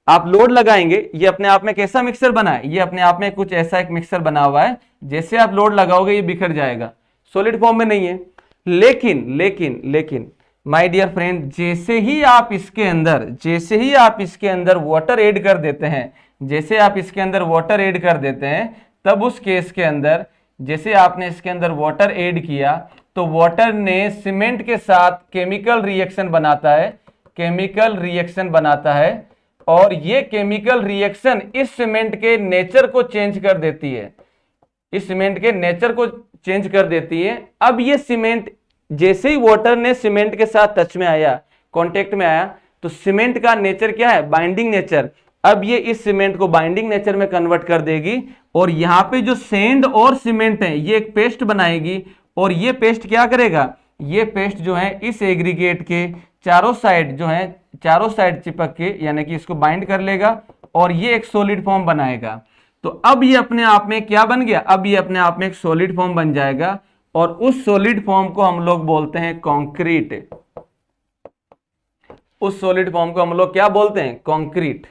आप लोड लगाएंगे, ये अपने आप में कैसा मिक्सर बना है, ये अपने आप में कुछ ऐसा एक मिक्सर बना हुआ है, जैसे आप लोड लगाओगे ये बिखर जाएगा, सॉलिड फॉर्म में नहीं है। लेकिन लेकिन लेकिन माय डियर फ्रेंड, जैसे ही आप इसके अंदर वाटर ऐड कर देते हैं, जैसे आप इसके अंदर वाटर ऐड कर देते हैं, तब उस केस के अंदर जैसे आपने इसके अंदर वाटर ऐड किया तो वाटर ने सीमेंट के साथ केमिकल रिएक्शन बनाता है, केमिकल रिएक्शन बनाता है, और ये केमिकल रिएक्शन इस सीमेंट के नेचर को चेंज कर देती है, इस सीमेंट के नेचर को चेंज कर देती है। अब ये सीमेंट जैसे ही वाटर ने सीमेंट के साथ टच में आया, कांटेक्ट में आया, तो सीमेंट का नेचर क्या है, बाइंडिंग नेचर। अब ये इस सीमेंट को बाइंडिंग नेचर में कन्वर्ट कर देगी और यहां पे जो सेंड और सीमेंट है ये एक पेस्ट बनाएगी, और ये पेस्ट क्या करेगा, ये पेस्ट जो है इस एग्रीगेट के चारों साइड जो है, चारों साइड चिपक के यानी कि इसको बाइंड कर लेगा और ये एक सॉलिड फॉर्म बनाएगा। तो अब ये अपने आप में क्या बन गया, अब ये अपने आप में एक सॉलिड फॉर्म बन जाएगा और उस सॉलिड फॉर्म को हम लोग बोलते हैं कंक्रीट। उस सॉलिड फॉर्म को हम लोग क्या बोलते हैं, कंक्रीट।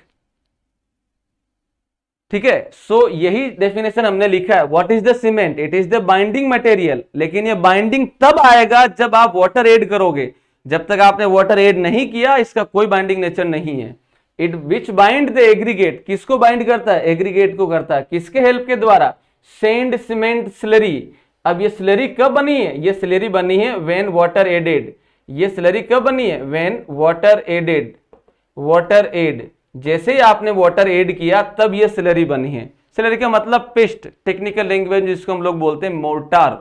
ठीक है, सो यही डेफिनेशन हमने लिखा है, what is the cement, it is the binding material. लेकिन ये बाइंडिंग तब आएगा जब आप वाटर ऐड करोगे, जब तक आपने वाटर ऐड नहीं किया इसका कोई बाइंडिंग नेचर नहीं है। It which bind the aggregate, किसको बाइंड करता है, एग्रीगेट को करता है, किसके हेल्प के द्वारा, सेंड, सीमेंट, स्लरी। अब ये स्लरी कब बनी है, ये स्लरी बनी है व्हेन वाटर एडेड, ये स्लरी कब बनी है, when water added, water add, जैसे ही आपने वाटर ऐड किया तब ये स्लरी बनी है। स्लरी का मतलब पेस्ट, टेक्निकल लैंग्वेज जिसको हम लोग बोलते हैं मोर्टार।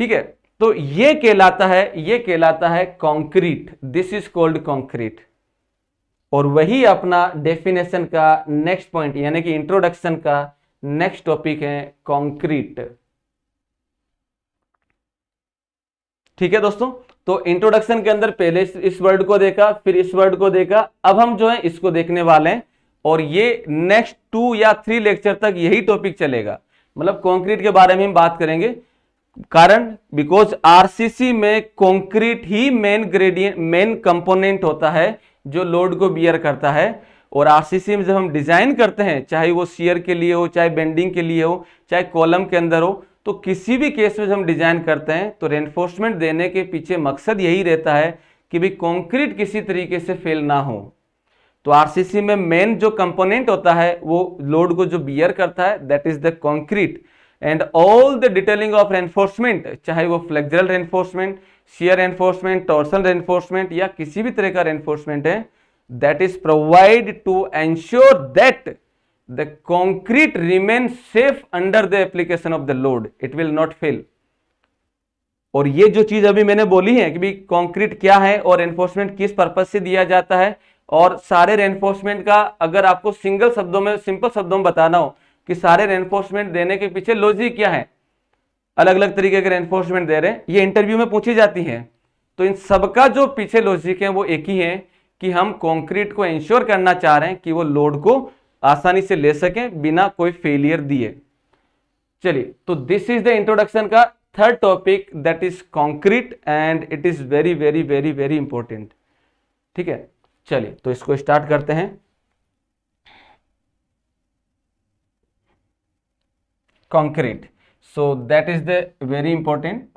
ठीक है, तो ये कहलाता है concrete, this is called concrete. और वही अपना डेफिनेशन का नेक्स्ट पॉइंट यानी कि इंट्रोडक्शन का नेक्स्ट टॉपिक है कंक्रीट। ठीक है दोस्तों, तो इंट्रोडक्शन के अंदर पहले इस वर्ड को देखा, फिर इस वर्ड को देखा, अब हम जो है इसको देखने वाले हैं और ये नेक्स्ट 2 या 3 लेक्चर तक यही टॉपिक चलेगा, मतलब कंक्रीट के बारे में हम बात करेंगे। कारण बिकॉज आरसीसी में कंक्रीट ही मेन कंपोनेंट होता है जो लोड को बियर करता है। और आरसीसी में जब हम डिजाइन करते हैं, चाहे वो शियर के लिए हो, चाहे बेंडिंग के लिए हो, चाहे कॉलम के अंदर हो, तो किसी भी केस में जब हम डिजाइन करते हैं तो रेनफोर्समेंट देने के पीछे मकसद यही रहता है कि भाई कंक्रीट किसी तरीके से फेल ना हो। तो आरसीसी में मेन जो कंपोनेंट होता है वो लोड को जो बियर करता है, that is the concrete. And all the detailing of reinforcement, चाहे वो flexural reinforcement, shear reinforcement, torsional reinforcement या किसी भी तरह का रेनफोर्समेंट है, that is provide to ensure that the concrete remains safe under the application of the load, it will not fail। और ये जो चीज अभी मैंने बोली है कि भी कंक्रीट क्या है और रेनफोर्समेंट किस पर्पज से दिया जाता है, और सारे रेनफोर्समेंट का अगर आपको सिंपल शब्दों में बताना हो कि सारे रेनफोर्समेंट देने के पीछे लॉजिक क्या है, अलग अलग तरीके के रेनफोर्समेंट दे रहे हैं, ये इंटरव्यू में पूछी जाती है। तो इन सबका जो पीछे लॉजिक है वो एक ही है कि हम कंक्रीट को इंश्योर करना चाह रहे हैं कि वो लोड को आसानी से ले सकें बिना कोई फेलियर दिए। चलिए, तो दिस इज द इंट्रोडक्शन का third topic, that is concrete, and it is very very very very important. ठीक है, चलिए तो इसको स्टार्ट करते हैं। Concrete, so that is the very important.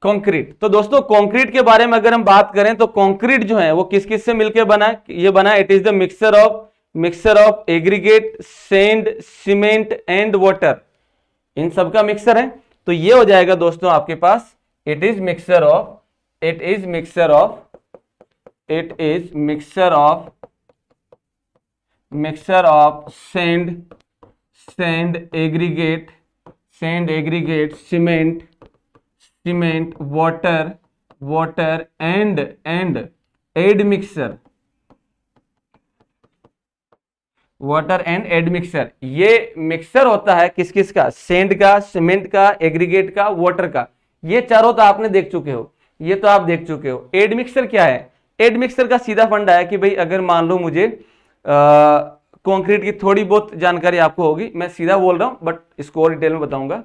Concrete. तो दोस्तों कंक्रीट के बारे में अगर हम बात करें तो कंक्रीट जो है वो किस किस से मिलकर बना है? ये बना, it is the mixture of aggregate, sand, cement and water, इन सब का मिक्सर है। तो ये हो जाएगा दोस्तों आपके पास it is mixture of sand aggregate, cement, water and admixture, water and admixture. ये मिक्सर होता है किस किस का? सैंड का, सीमेंट का, एग्रीगेट का, वाटर का। ये चारों तो आपने देख चुके हो, ये तो आप देख चुके हो। एडमिक्सर क्या है? एडमिक्सर का सीधा फंडा है कि भाई अगर मान लो मुझे कंक्रीट की थोड़ी बहुत जानकारी आपको होगी, मैं सीधा बोल रहा हूं बट इसको और डिटेल में बताऊंगा।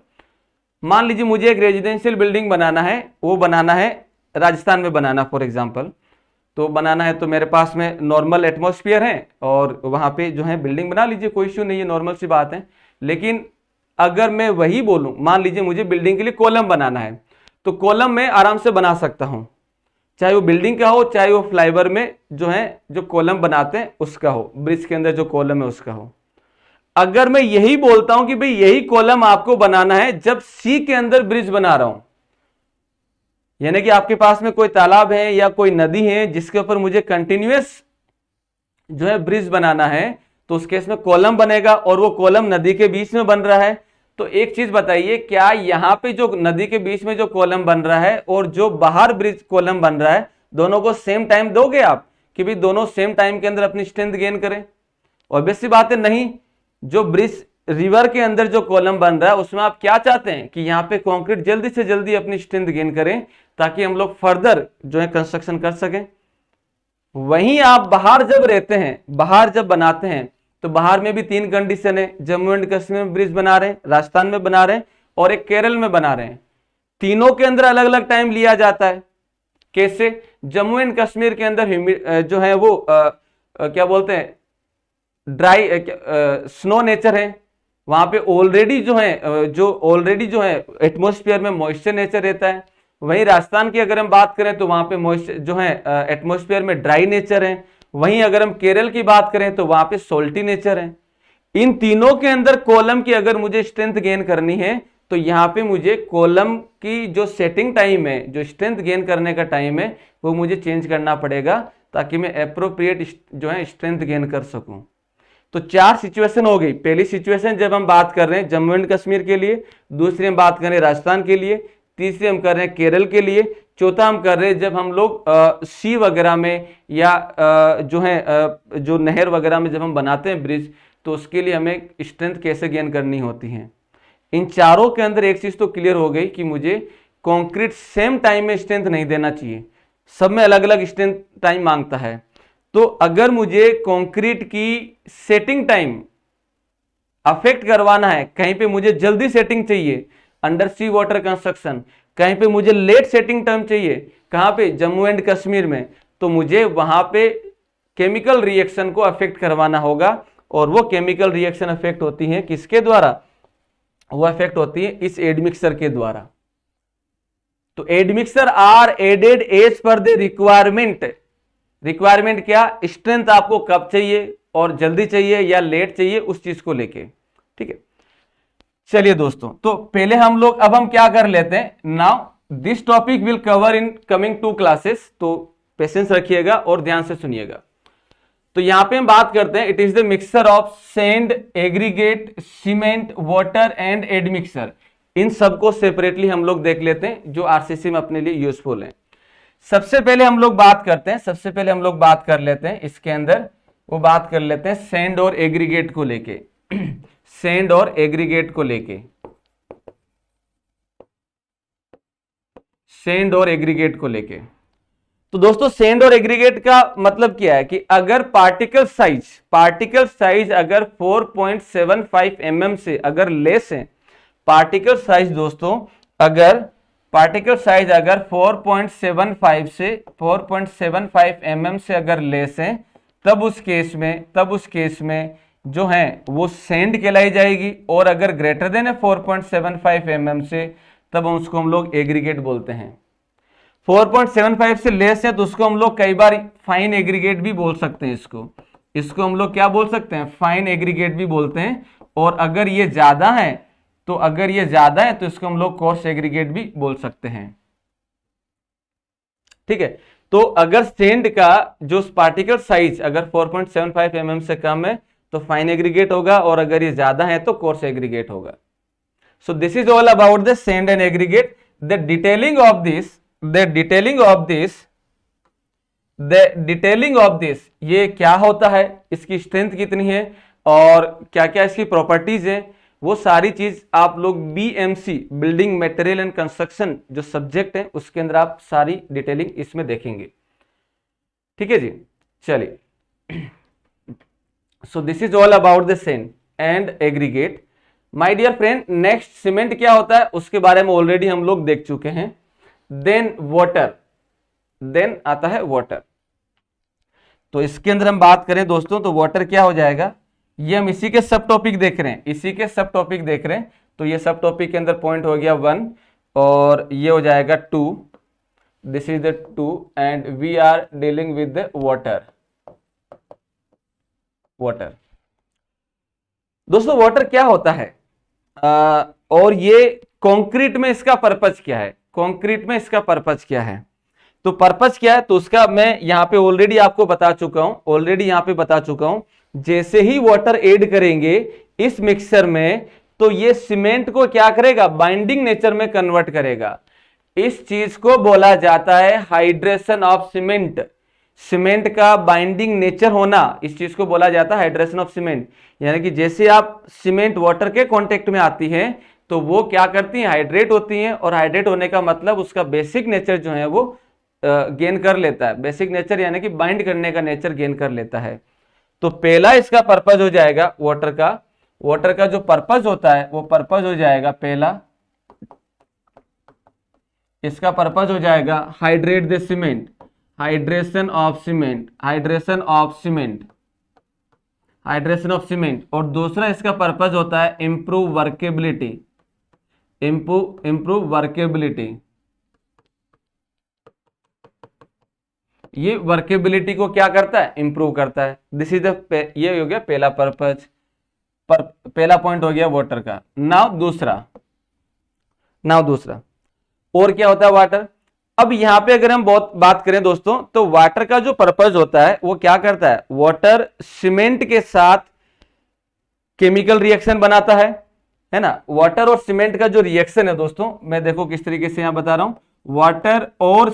मान लीजिए मुझे एक रेजिडेंशियल बिल्डिंग बनाना है, वो बनाना है राजस्थान में बनाना फॉर एग्जांपल, तो बनाना है तो मेरे पास में नॉर्मल एटमॉस्फेयर है और वहां पे जो है बिल्डिंग बना लीजिए, कोई इश्यू नहीं है, नॉर्मल सी बात है। लेकिन अगर मैं वही बोलूं, मान लीजिए मुझे बिल्डिंग के लिए कॉलम बनाना है, तो कॉलम में आराम से बना सकता हूं, चाहे वो बिल्डिंग का हो, चाहे वो फ्लाईओवर में जो है जो कॉलम बनाते हैं उसका हो, ब्रिज के अंदर जो कॉलम है उसका हो। अगर मैं यही बोलता हूं कि भाई यही कॉलम आपको बनाना है जब सी के अंदर ब्रिज बना रहा हूं, यानी कि आपके पास में कोई तालाब है या कोई नदी है जिसके ऊपर मुझे कंटिन्यूअस जो है ब्रिज बनाना है, तो उस केस में कॉलम बनेगा और वो कॉलम नदी के बीच में बन रहा है। तो एक चीज बताइए, क्या यहां पे जो नदी के बीच में जो कॉलम बन रहा है और जो बाहर ब्रिज कॉलम बन रहा है, दोनों को सेम टाइम दोगे आप कि भाई दोनों सेम टाइम के अंदर अपनी स्ट्रेंथ गेन करें? ऑब्वियस सी बात है नहीं। जो ब्रिज रिवर के अंदर जो कॉलम बन रहा है उसमें आप क्या चाहते हैं कि यहां पे कंक्रीट जल्दी से जल्दी अपनी स्ट्रेंथ गेन करें ताकि हम लोग फर्दर जो है कंस्ट्रक्शन कर सकें। वहीं आप बाहर जब रहते हैं, बाहर जब बनाते हैं, तो बाहर में भी तीन कंडीशन है। जम्मू एंड कश्मीर में ब्रिज बना रहे हैं, राजस्थान में बना रहे हैं और एक केरल में बना रहे हैं। तीनों के अंदर अलग अलग टाइम लिया जाता है। कैसे? जम्मू एंड कश्मीर के अंदर जो है वो क्या बोलते हैं, ड्राई स्नो नेचर है, वहां पे ऑलरेडी जो है एटमॉस्फेयर में मॉइस्चर नेचर रहता है। वहीं राजस्थान की अगर हम बात करें तो वहां पे मॉइस्चर जो है एटमॉस्फेयर में ड्राई नेचर है। वहीं अगर हम केरल की बात करें तो वहां पे सोल्टी नेचर है। इन तीनों के अंदर कॉलम की अगर मुझे स्ट्रेंथ गेन करनी है तो यहां पे मुझे कॉलम की जो सेटिंग टाइम है, जो स्ट्रेंथ गेन करने का टाइम है, वो मुझे चेंज करना पड़ेगा ताकि मैं एप्रोप्रिएट जो है स्ट्रेंथ गेन कर सकूं। तो चार सिचुएशन हो गई। पहली सिचुएशन जब हम बात कर रहे हैं जम्मू एंड कश्मीर के लिए, दूसरी हम बात कर रहे हैं राजस्थान के लिए, तीसरी हम कर रहे हैं केरल के लिए, चौथा हम कर रहे हैं जब हम लोग सी वगैरह में या जो है जो नहर वगैरह में जब हम बनाते हैं ब्रिज, तो उसके लिए हमें स्ट्रेंथ कैसे गेन करनी होती है। इन चारों के अंदर एक चीज तो क्लियर हो गई कि मुझे कंक्रीट सेम टाइम में स्ट्रेंथ नहीं देना चाहिए, सब में अलग अलग स्ट्रेंथ टाइम मांगता है। तो अगर मुझे कंक्रीट की सेटिंग टाइम अफेक्ट करवाना है, कहीं पे मुझे जल्दी सेटिंग चाहिए अंडर सी वाटर कंस्ट्रक्शन, कहीं पे मुझे लेट सेटिंग टाइम चाहिए, कहां पे? जम्मू एंड कश्मीर में, तो मुझे वहां पे केमिकल रिएक्शन को अफेक्ट करवाना होगा। और वो केमिकल रिएक्शन अफेक्ट होती है किसके द्वारा? वो अफेक्ट होती है इस एडमिक्सर के द्वारा। तो admixture are added as per the requirement. Requirement क्या? स्ट्रेंथ आपको कब चाहिए और जल्दी चाहिए या लेट चाहिए, उस चीज को लेके। ठीक है, चलिए दोस्तों, तो पहले हम लोग अब हम क्या कर लेते हैं, now this topic will cover in coming 2 classes, तो पेशेंस रखिएगा और ध्यान से सुनिएगा। तो यहां पे हम बात करते हैं, it is the mixture of sand, aggregate, cement, water and admixture. इन सबको सेपरेटली हम लोग देख लेते हैं जो आरसीसी में अपने लिए यूजफुल है। सबसे पहले हम लोग बात करते हैं, सबसे पहले हम लोग बात कर लेते हैं इसके अंदर, वो बात कर लेते हैं सैंड और एग्रीगेट को लेके। सैंड और एग्रीगेट को लेके, सैंड और एग्रीगेट को लेके। तो दोस्तों सैंड और एग्रीगेट का मतलब क्या है कि अगर पार्टिकल साइज अगर 4.75 mm से अगर लेस है, पार्टिकल साइज दोस्तों अगर पार्टिकल साइज अगर 4.75 से 4.75 mm से अगर लेस है, तब उस केस में जो है वो सैंड कहलाई जाएगी। और अगर ग्रेटर देन है 4.75 mm से, तब उसको हम लोग एग्रीगेट बोलते हैं। 4.75 से लेस है तो उसको हम लोग कई बार फाइन एग्रीगेट भी बोल सकते हैं। इसको हम लोग क्या बोल सकते हैं, फाइन एग्रीगेट भी बोलते हैं। और अगर ये ज्यादा है तो इसको हम लोग कोर्स एग्रीगेट भी बोल सकते हैं। ठीक है, तो अगर सेंड का जो पार्टिकल साइज अगर 4.75 mm से कम है तो फाइन एग्रीगेट होगा, और अगर ये ज्यादा है तो कोर्स एग्रीगेट होगा। So this is all about the sand and aggregate. The detailing of this, ये क्या होता है, इसकी स्ट्रेंथ कितनी है और क्या क्या इसकी प्रॉपर्टीज है, वो सारी चीज आप लोग BMC building material and construction जो सब्जेक्ट है उसके अंदर आप सारी डिटेलिंग इसमें देखेंगे। ठीक है जी, चलिए। So this is all about the sand and aggregate. My dear friend, next cement क्या होता है उसके बारे में ऑलरेडी हम लोग देख चुके हैं। देन वाटर, देन आता है वाटर। तो इसके अंदर हम बात करें दोस्तों तो वाटर क्या हो जाएगा, ये हम इसी के सब टॉपिक देख रहे हैं, तो ये सब टॉपिक के अंदर पॉइंट हो गया 1 और ये हो जाएगा 2, this is the 2 and we are dealing with the water. दोस्तों वाटर क्या होता है और ये कंक्रीट में इसका पर्पज क्या है, तो पर्पज क्या है तो उसका मैं यहां पे ऑलरेडी आपको बता चुका हूं। जैसे ही वाटर ऐड करेंगे इस मिक्सचर में तो ये सीमेंट को क्या करेगा, बाइंडिंग नेचर में कन्वर्ट करेगा। इस चीज को बोला जाता है हाइड्रेशन ऑफ सीमेंट का बाइंडिंग नेचर होना, इस चीज को बोला जाता है हाइड्रेशन ऑफ सीमेंट। यानी कि जैसे आप सीमेंट वाटर के कांटेक्ट में आती है तो वो क्या करती हैं, हाइड्रेट होती हैं, और हाइड्रेट होने का मतलब उसका बेसिक नेचर जो है वो गेन कर लेता है। बेसिक नेचर यानी कि बाइंड करने का नेचर गेन कर लेता है। तो पहला इसका पर्पज हो जाएगा वाटर का जो पर्पज होता है वो पर्पज हो जाएगा, पहला इसका पर्पज हो जाएगा hydrate the cement, hydration of cement. और दूसरा इसका पर्पज होता है इंप्रूव वर्केबिलिटी। ये वर्केबिलिटी को क्या करता है, इंप्रूव करता है। दिस इज द, ये हो गया पहला पर्पज, पहला पॉइंट हो गया वाटर का। नाउ दूसरा और क्या होता है वाटर। अब यहां पे अगर हम बहुत बात करें दोस्तों तो वाटर का जो पर्पज होता है वो क्या करता है, वाटर सीमेंट के साथ केमिकल रिएक्शन बनाता है ना। वाटर और सीमेंट का जो रिएक्शन है दोस्तों, मैं देखो किस तरीके से यहां बता रहा हूं, वाटर और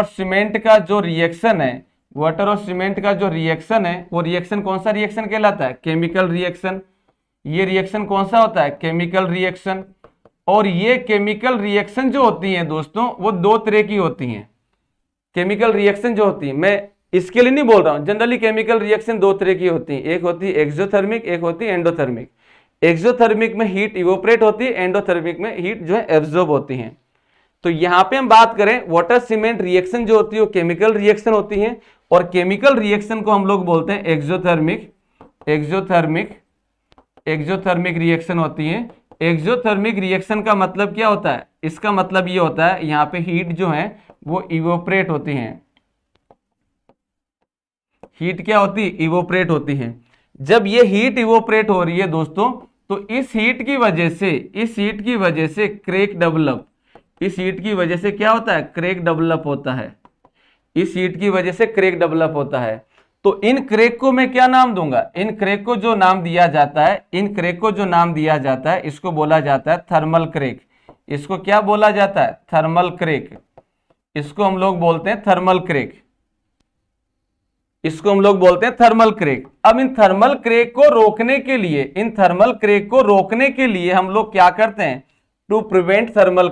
सीमेंट का जो रिएक्शन है, वो रिएक्शन कौन सा रिएक्शन कहलाता है, केमिकल रिएक्शन। ये रिएक्शन कौन सा होता है, केमिकल रिएक्शन। और ये केमिकल रिएक्शन जो होती हैं दोस्तों वो दो तरह की होती हैं। केमिकल रिएक्शन जो होती है, मैं इसके लिए नहीं बोल रहा हूं, जनरली केमिकल रिएक्शन दो तरह की होती है, एक होती है एक्सोथर्मिक, एक होती है एंडोथर्मिक। एक्सोथर्मिक में हीट इवोपरेट होती है, एंडोथर्मिक में हीट जो है एब्जॉर्ब होती है। तो यहां पे हम बात करें वाटर सीमेंट रिएक्शन जो होती है वो केमिकल रिएक्शन होती है, और केमिकल रिएक्शन को हम लोग बोलते हैं एक्सोथर्मिक रिएक्शन होती है। एक्सोथर्मिक रिएक्शन का मतलब क्या होता है, इसका मतलब ये होता है यहां पे हीट जो है वो इवोपरेट होती है। हीट क्या होती है, इवोपरेट होती है। जब ये हीट इवोपरेट हो रही है दोस्तों तो इस हीट की वजह से क्रेक डेवलप, इस हीट की वजह से क्या होता है, क्रेक डेवलप होता है। इस हीट की वजह से क्रेक डेवलप होता है। तो इन क्रेक को मैं क्या नाम दूंगा, इन क्रेक को जो नाम दिया जाता है इसको बोला जाता है थर्मल क्रेक। इसको क्या बोला जाता है, थर्मल क्रेक। इसको हम लोग बोलते हैं थर्मल क्रेक। अब इन थर्मल क्रेक को रोकने के लिए हम लोग क्या करते हैं, टू प्रिवेंट थर्मल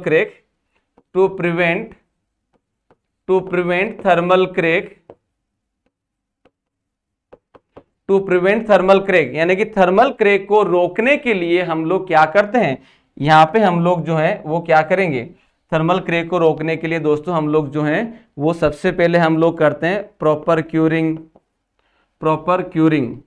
क्रेक, यानी कि थर्मल क्रेक को रोकने के लिए हम लोग क्या करते हैं, यहां पे हम लोग जो है वो क्या करेंगे, थर्मल क्रेक को रोकने के लिए दोस्तों हम लोग जो हैं वो सबसे पहले हम लोग करते हैं प्रॉपर क्यूरिंग।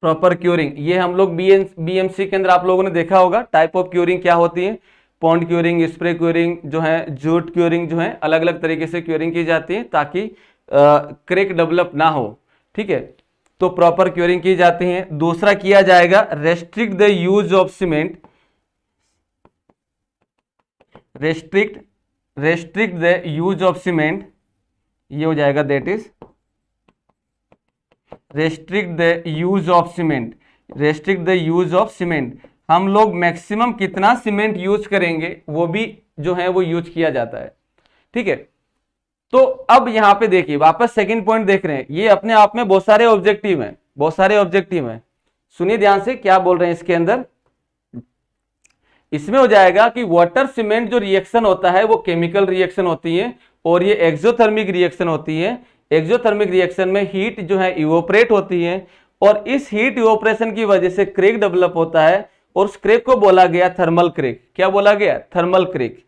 प्रॉपर क्यूरिंग, ये हम लोग बीएमसी के अंदर आप लोगों ने देखा होगा टाइप ऑफ क्यूरिंग क्या होती है। पॉन्ड क्यूरिंग, स्प्रे क्यूरिंग जो है, जूट क्यूरिंग जो है, अलग अलग तरीके से क्यूरिंग की जाती है ताकि क्रेक डेवलप ना हो। ठीक है, तो प्रॉपर क्यूरिंग की जाती है। दूसरा किया जाएगा restrict the use of cement, restrict the use of cement, ये हो जाएगा that is restrict the use of cement, restrict the use of cement. हम लोग मैक्सिमम कितना सीमेंट यूज करेंगे वो भी जो है वो यूज किया जाता है। ठीक है, तो अब यहां पे देखिए वापस सेकंड पॉइंट देख रहे हैं, ये अपने आप में बहुत सारे ऑब्जेक्टिव हैं, बहुत सारे ऑब्जेक्टिव हैं। सुनिए ध्यान से क्या बोल रहे हैं इसके अंदर। इसमें हो जाएगा कि वाटर सीमेंट जो रिएक्शन होता है वो केमिकल रिएक्शन होती है और ये एक्सोथर्मिक रिएक्शन होती है। एक्सोथर्मिक रिएक्शन में हीट जो है इवोपरेट होती है और इस हीट इवोपरेशन की वजह से क्रेक डेवलप होता है और उस क्रेक को बोला गया थर्मल क्रेक। क्या बोला गया? Thermal crack.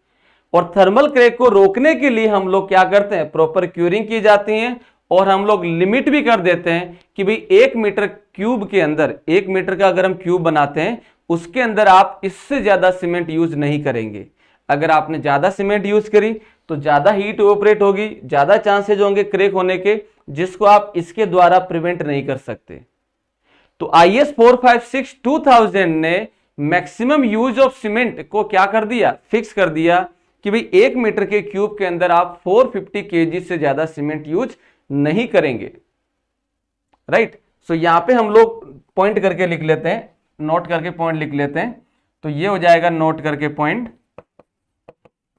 और थर्मल क्रेक को रोकने के लिए हम लोग क्या करते हैं? प्रॉपर क्यूरिंग की जाती है और हम लोग लिमिट भी कर देते हैं कि भाई 1 मीटर क्यूब के अंदर, 1 मीटर का अगर हम क्यूब बनाते हैं उसके अंदर आप इससे ज्यादा सीमेंट यूज नहीं करेंगे। अगर आपने ज्यादा सीमेंट यूज करी तो ज्यादा हीट इवोपरेट होगी, ज्यादा चांसेज होंगे क्रेक होने के, जिसको आप इसके द्वारा प्रिवेंट नहीं कर सकते। तो IS 456-2000 ने मैक्सिमम यूज ऑफ सीमेंट को क्या कर दिया? फिक्स कर दिया कि भाई 1 मीटर के क्यूब के अंदर आप 450 kg से ज्यादा सीमेंट यूज नहीं करेंगे। राइट, सो यहां पे हम लोग पॉइंट करके लिख लेते हैं, नोट करके पॉइंट लिख लेते हैं। तो ये हो जाएगा नोट करके point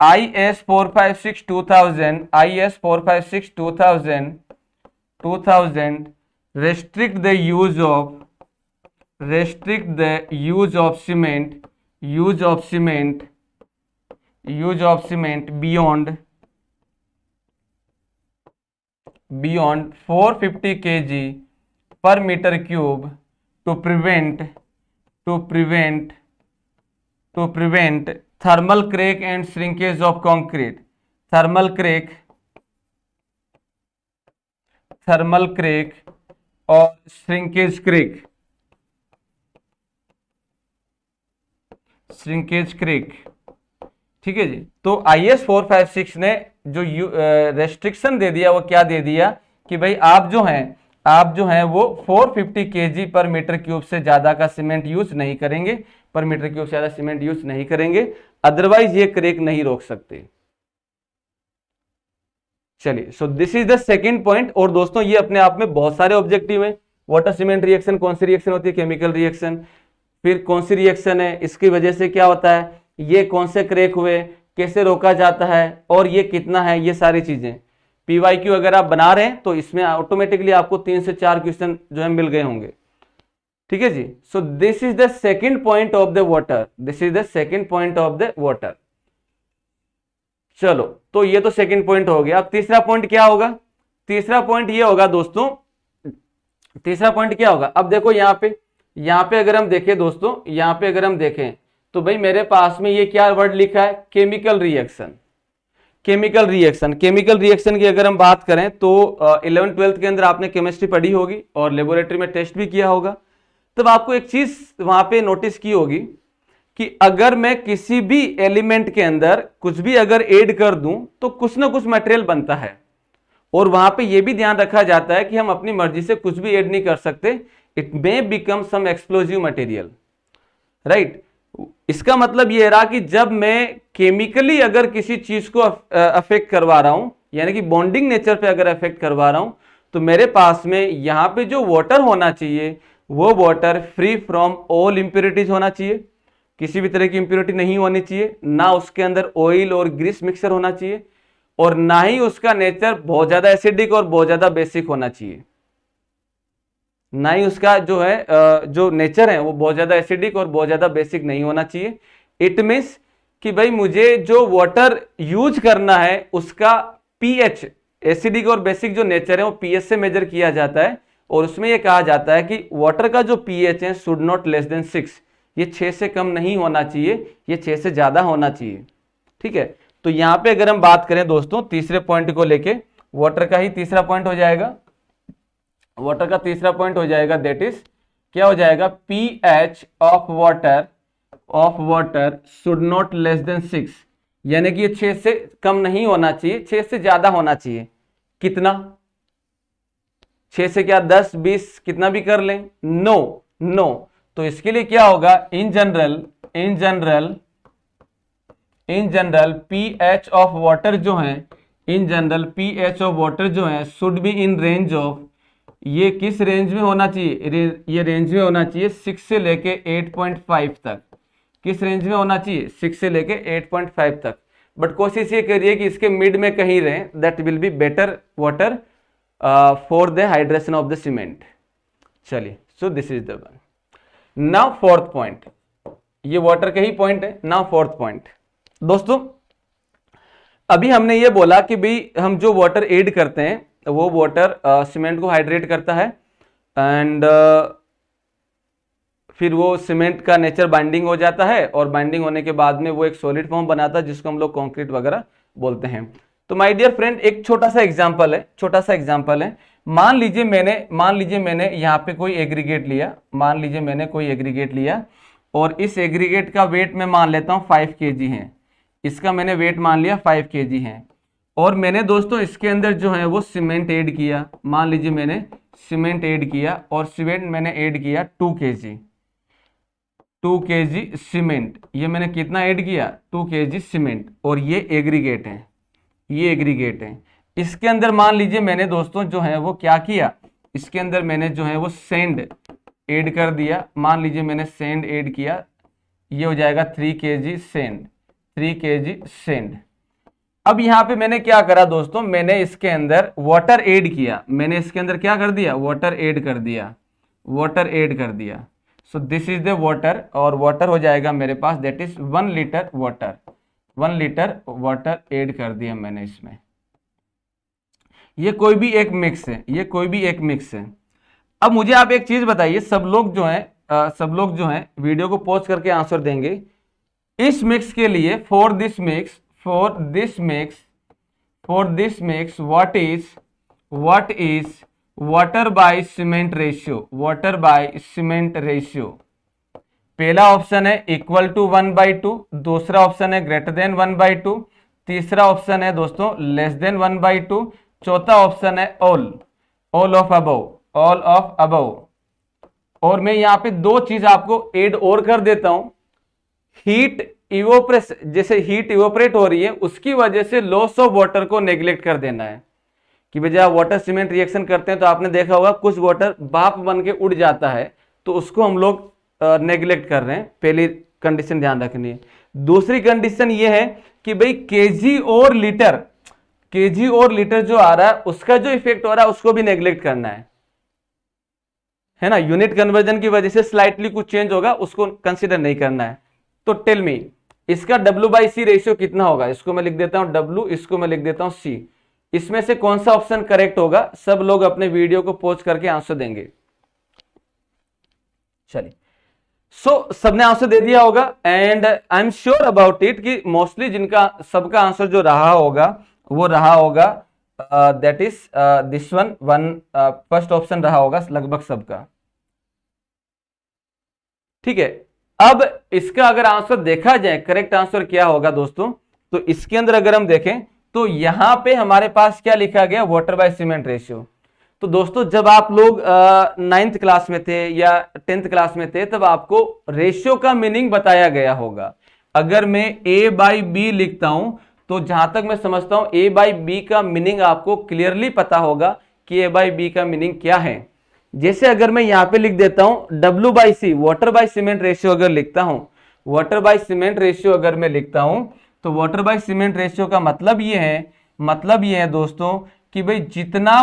IS 456-2000, IS 456-2000 restrict the use of cement beyond 450 kg per meter cube to prevent thermal crack and shrinkage of concrete, thermal crack और श्रिंकेज क्रेक। ठीक है जी, तो IS 456 ने जो रेस्ट्रिक्शन दे दिया वो क्या दे दिया कि भाई आप जो हैं वो 450 kg पर मीटर क्यूब से ज्यादा का सीमेंट यूज नहीं करेंगे, पर मीटर क्यूब से ज्यादा सीमेंट यूज नहीं करेंगे, अदरवाइज ये क्रेक नहीं रोक सकते। चलिए, so this is the second point. और दोस्तों ये अपने आप में बहुत सारे ऑब्जेक्टिव हैं। वाटर सीमेंट रिएक्शन कौन सी रिएक्शन होती है? Chemical reaction. फिर कौन सी रिएक्शन है, इसकी वजह से क्या होता है, ये कौन से क्रेक हुए, कैसे रोका जाता है और ये कितना है, ये सारी चीजें। PYQ अगर आप बना रहे हैं तो इसमें ऑटोमेटिकली आपको 3 से 4 क्वेश्चन जो है मिल गए होंगे। ठीक है जी, so this is the second point of the water, this is the second point of the water. चलो, तो ये तो सेकंड पॉइंट हो गया। अब तीसरा पॉइंट क्या होगा? तीसरा पॉइंट ये होगा दोस्तों, तीसरा पॉइंट क्या होगा? अब देखो यहाँ पे अगर हम देखें दोस्तों, यहाँ पे अगर हम देखें तो भाई मेरे पास में ये क्या वर्ड लिखा है? Chemical reaction. केमिकल रिएक्शन की अगर हम बात करें तो 11th-12th के अंदर आपने केमिस्ट्री पढ़ी होगी और लेबोरेटरी में टेस्ट भी किया होगा। तब आपको एक चीज वहां पे नोटिस की होगी कि अगर मैं किसी भी एलिमेंट के अंदर कुछ भी अगर ऐड कर दूं तो कुछ ना कुछ मटेरियल बनता है और वहां पे ये भी ध्यान रखा जाता है कि हम अपनी मर्जी से कुछ भी ऐड नहीं कर सकते। It may become some explosive material. Right, इसका मतलब ये रहा कि जब मैं केमिकली अगर किसी चीज को अफेक्ट करवा रहा हूं, यानी कि बॉन्डिंग नेचर पे अगर अफेक्ट करवा रहा हूं, तो मेरे पास में यहां पे जो वाटर होना चाहिए वो water free from all impurities होना चाहिए। किसी भी तरह की इंप्योरिटी नहीं होनी चाहिए, ना उसके अंदर ऑयल और ग्रीस मिक्सर होना चाहिए और ना ही उसका नेचर बहुत ज्यादा एसिडिक और बहुत ज्यादा बेसिक होना चाहिए। ना ही उसका जो है जो नेचर है वो बहुत ज्यादा एसिडिक और बहुत ज्यादा बेसिक नहीं होना चाहिए। इट मीन्स कि भाई मुझे जो वाटर यूज करना है उसका पीएच, एसिडिक और बेसिक जो नेचर है वो पीएच से मेजर किया जाता है और उसमें ये कहा जाता है कि वाटर का जो पीएच है शुड नॉट लेस देन 6, ये 6 से कम नहीं होना चाहिए, ये 6 से ज्यादा होना चाहिए। ठीक है, तो यहां पे अगर हम बात करें दोस्तों तीसरे पॉइंट को लेके, वाटर का ही तीसरा पॉइंट हो जाएगा, वाटर का तीसरा पॉइंट हो जाएगा दैट इज क्या हो जाएगा, pH of water should not less than 6, यानी कि ये 6 से कम नहीं होना चाहिए, 6 से ज्यादा होना चाहिए। कितना, 6 से क्या 10 20 कितना भी कर लें, नो नो। तो इसके लिए क्या होगा, in general pH of water जो है, in general pH of water जो है should be in range of, ये किस रेंज में होना चाहिए, ये रेंज में होना चाहिए 6 से लेके 8.5 तक। किस रेंज में होना चाहिए, 6 से लेके 8.5 तक। बट कोशिश ये करिए कि इसके मिड में कहीं रहे, that will be better water for the hydration of the cement. चलिए, so this is the one. Now fourth point, ये वाटर का ही पॉइंट है। नाउ फोर्थ पॉइंट दोस्तों, अभी हमने ये बोला कि भाई हम जो वाटर ऐड करते हैं वो वाटर सीमेंट को हाइड्रेट करता है, एंड फिर वो सीमेंट का नेचर बाइंडिंग हो जाता है, और बाइंडिंग होने के बाद में वो एक सॉलिड फॉर्म बनाता है जिसको हम लोग कंक्रीट वगैरह बोलते हैं। तो माय डियर फ्रेंड, एक छोटा सा एग्जांपल है। मान लीजिए मैंने यहाँ पे कोई एग्रीगेट लिया, और इस एग्रीगेट का वेट मैं मान लेता हूँ 5 kg है। इसका मैंने वेट मान लिया 5 kg है, और मैंने दोस्तों इसके अंदर जो है वो सीमेंट ऐड किया। मान लीजिए मैंने सीमेंट ऐड किया, और सीमेंट मैंने ऐड किया 2 kg सीमेंट। ये मैंने कितना ऐड किया, 2 kg सीमेंट, और ये एग्रीगेट है। इसके अंदर मान लीजिए मैंने दोस्तों जो है वो क्या किया, इसके अंदर मैंने जो है वो सेंड ऐड कर दिया। मान लीजिए मैंने सेंड ऐड किया, ये हो जाएगा 3 kg सेंड। अब यहाँ पे मैंने क्या करा दोस्तों, मैंने इसके अंदर वाटर ऐड किया। मैंने इसके अंदर क्या कर दिया, वाटर ऐड कर दिया। So this is the water, और वाटर हो जाएगा मेरे पास, that is 1 litre water add कर दिया मैंने इसमें। ये कोई भी एक मिक्स है। अब मुझे आप एक चीज बताइए, सब लोग जो हैं वीडियो को पॉज करके आंसर देंगे। इस मिक्स के लिए for this mix what is water by cement ratio. पहला ऑप्शन है इक्वल टू 1/2, दूसरा ऑप्शन है ग्रेटर देन 1/2, तीसरा ऑप्शन है दोस्तों लेस देन 1/2, चौथा ऑप्शन है ऑल ऑफ अबव। और मैं यहाँ पे 2 चीज आपको ऐड और कर देता हूं। हीट इवोपरेशन, जैसे हीट इवोपरेट हो रही है उसकी वजह से लॉस ऑफ वाटर को नेग्लेक्ट कर देना है। कि भाई जब वाटर सीमेंट रिएक्शन करते हैं तो आपने देखा होगा कुछ वाटर भाप बन के उड़ जाता है, तो उसको हम लोग नेग्लेक्ट कर रहे हैं। पहली कंडीशन ध्यान रखनी है। दूसरी कंडीशन ये है कि भाई केजी और लीटर जो आ रहा है उसका जो इफेक्ट हो रहा है उसको भी नेग्लेक्ट करना है ना। यूनिट कन्वर्जन की वजह से स्लाइटली कुछ चेंज होगा, उसको कंसीडर नहीं करना है। तो टेल मी, इसका W/C रेशियो कितना होगा। इसको मैं लिख देता हूं W, इसको मैं लिख देता हूं C। इसमें से कौन सा ऑप्शन करेक्ट होगा, सब लोग अपने वीडियो को पॉज करके आंसर देंगे। चलिए, सो सबने आंसर दे दिया होगा, and I am sure about it कि मोस्टली जिनका सबका आंसर जो रहा होगा वो रहा होगा that is this one first option रहा होगा लगभग सबका। ठीक है, अब इसका अगर आंसर देखा जाए, करेक्ट आंसर क्या होगा दोस्तों, तो इसके अंदर अगर हम देखें तो यहां पे हमारे पास क्या लिखा गया, वाटर बाय सीमेंट रेशियो। तो दोस्तों जब आप लोग 9th क्लास में थे या 10th क्लास में थे तब आपको रेशियो का मीनिंग बताया गया होगा। अगर मैं A/B लिखता हूं तो जहां तक मैं समझता हूं A/B का मीनिंग आपको क्लियरली पता होगा कि A/B का मीनिंग क्या है। जैसे अगर मैं यहां पे लिख देता हूं W/C, water by cement ratio अगर लिखता हूं, वाटर बाय सीमेंट रेशियो अगर मैं लिखता हूं तो वाटर बाय सीमेंट रेशियो का मतलब ये है दोस्तों कि भाई जितना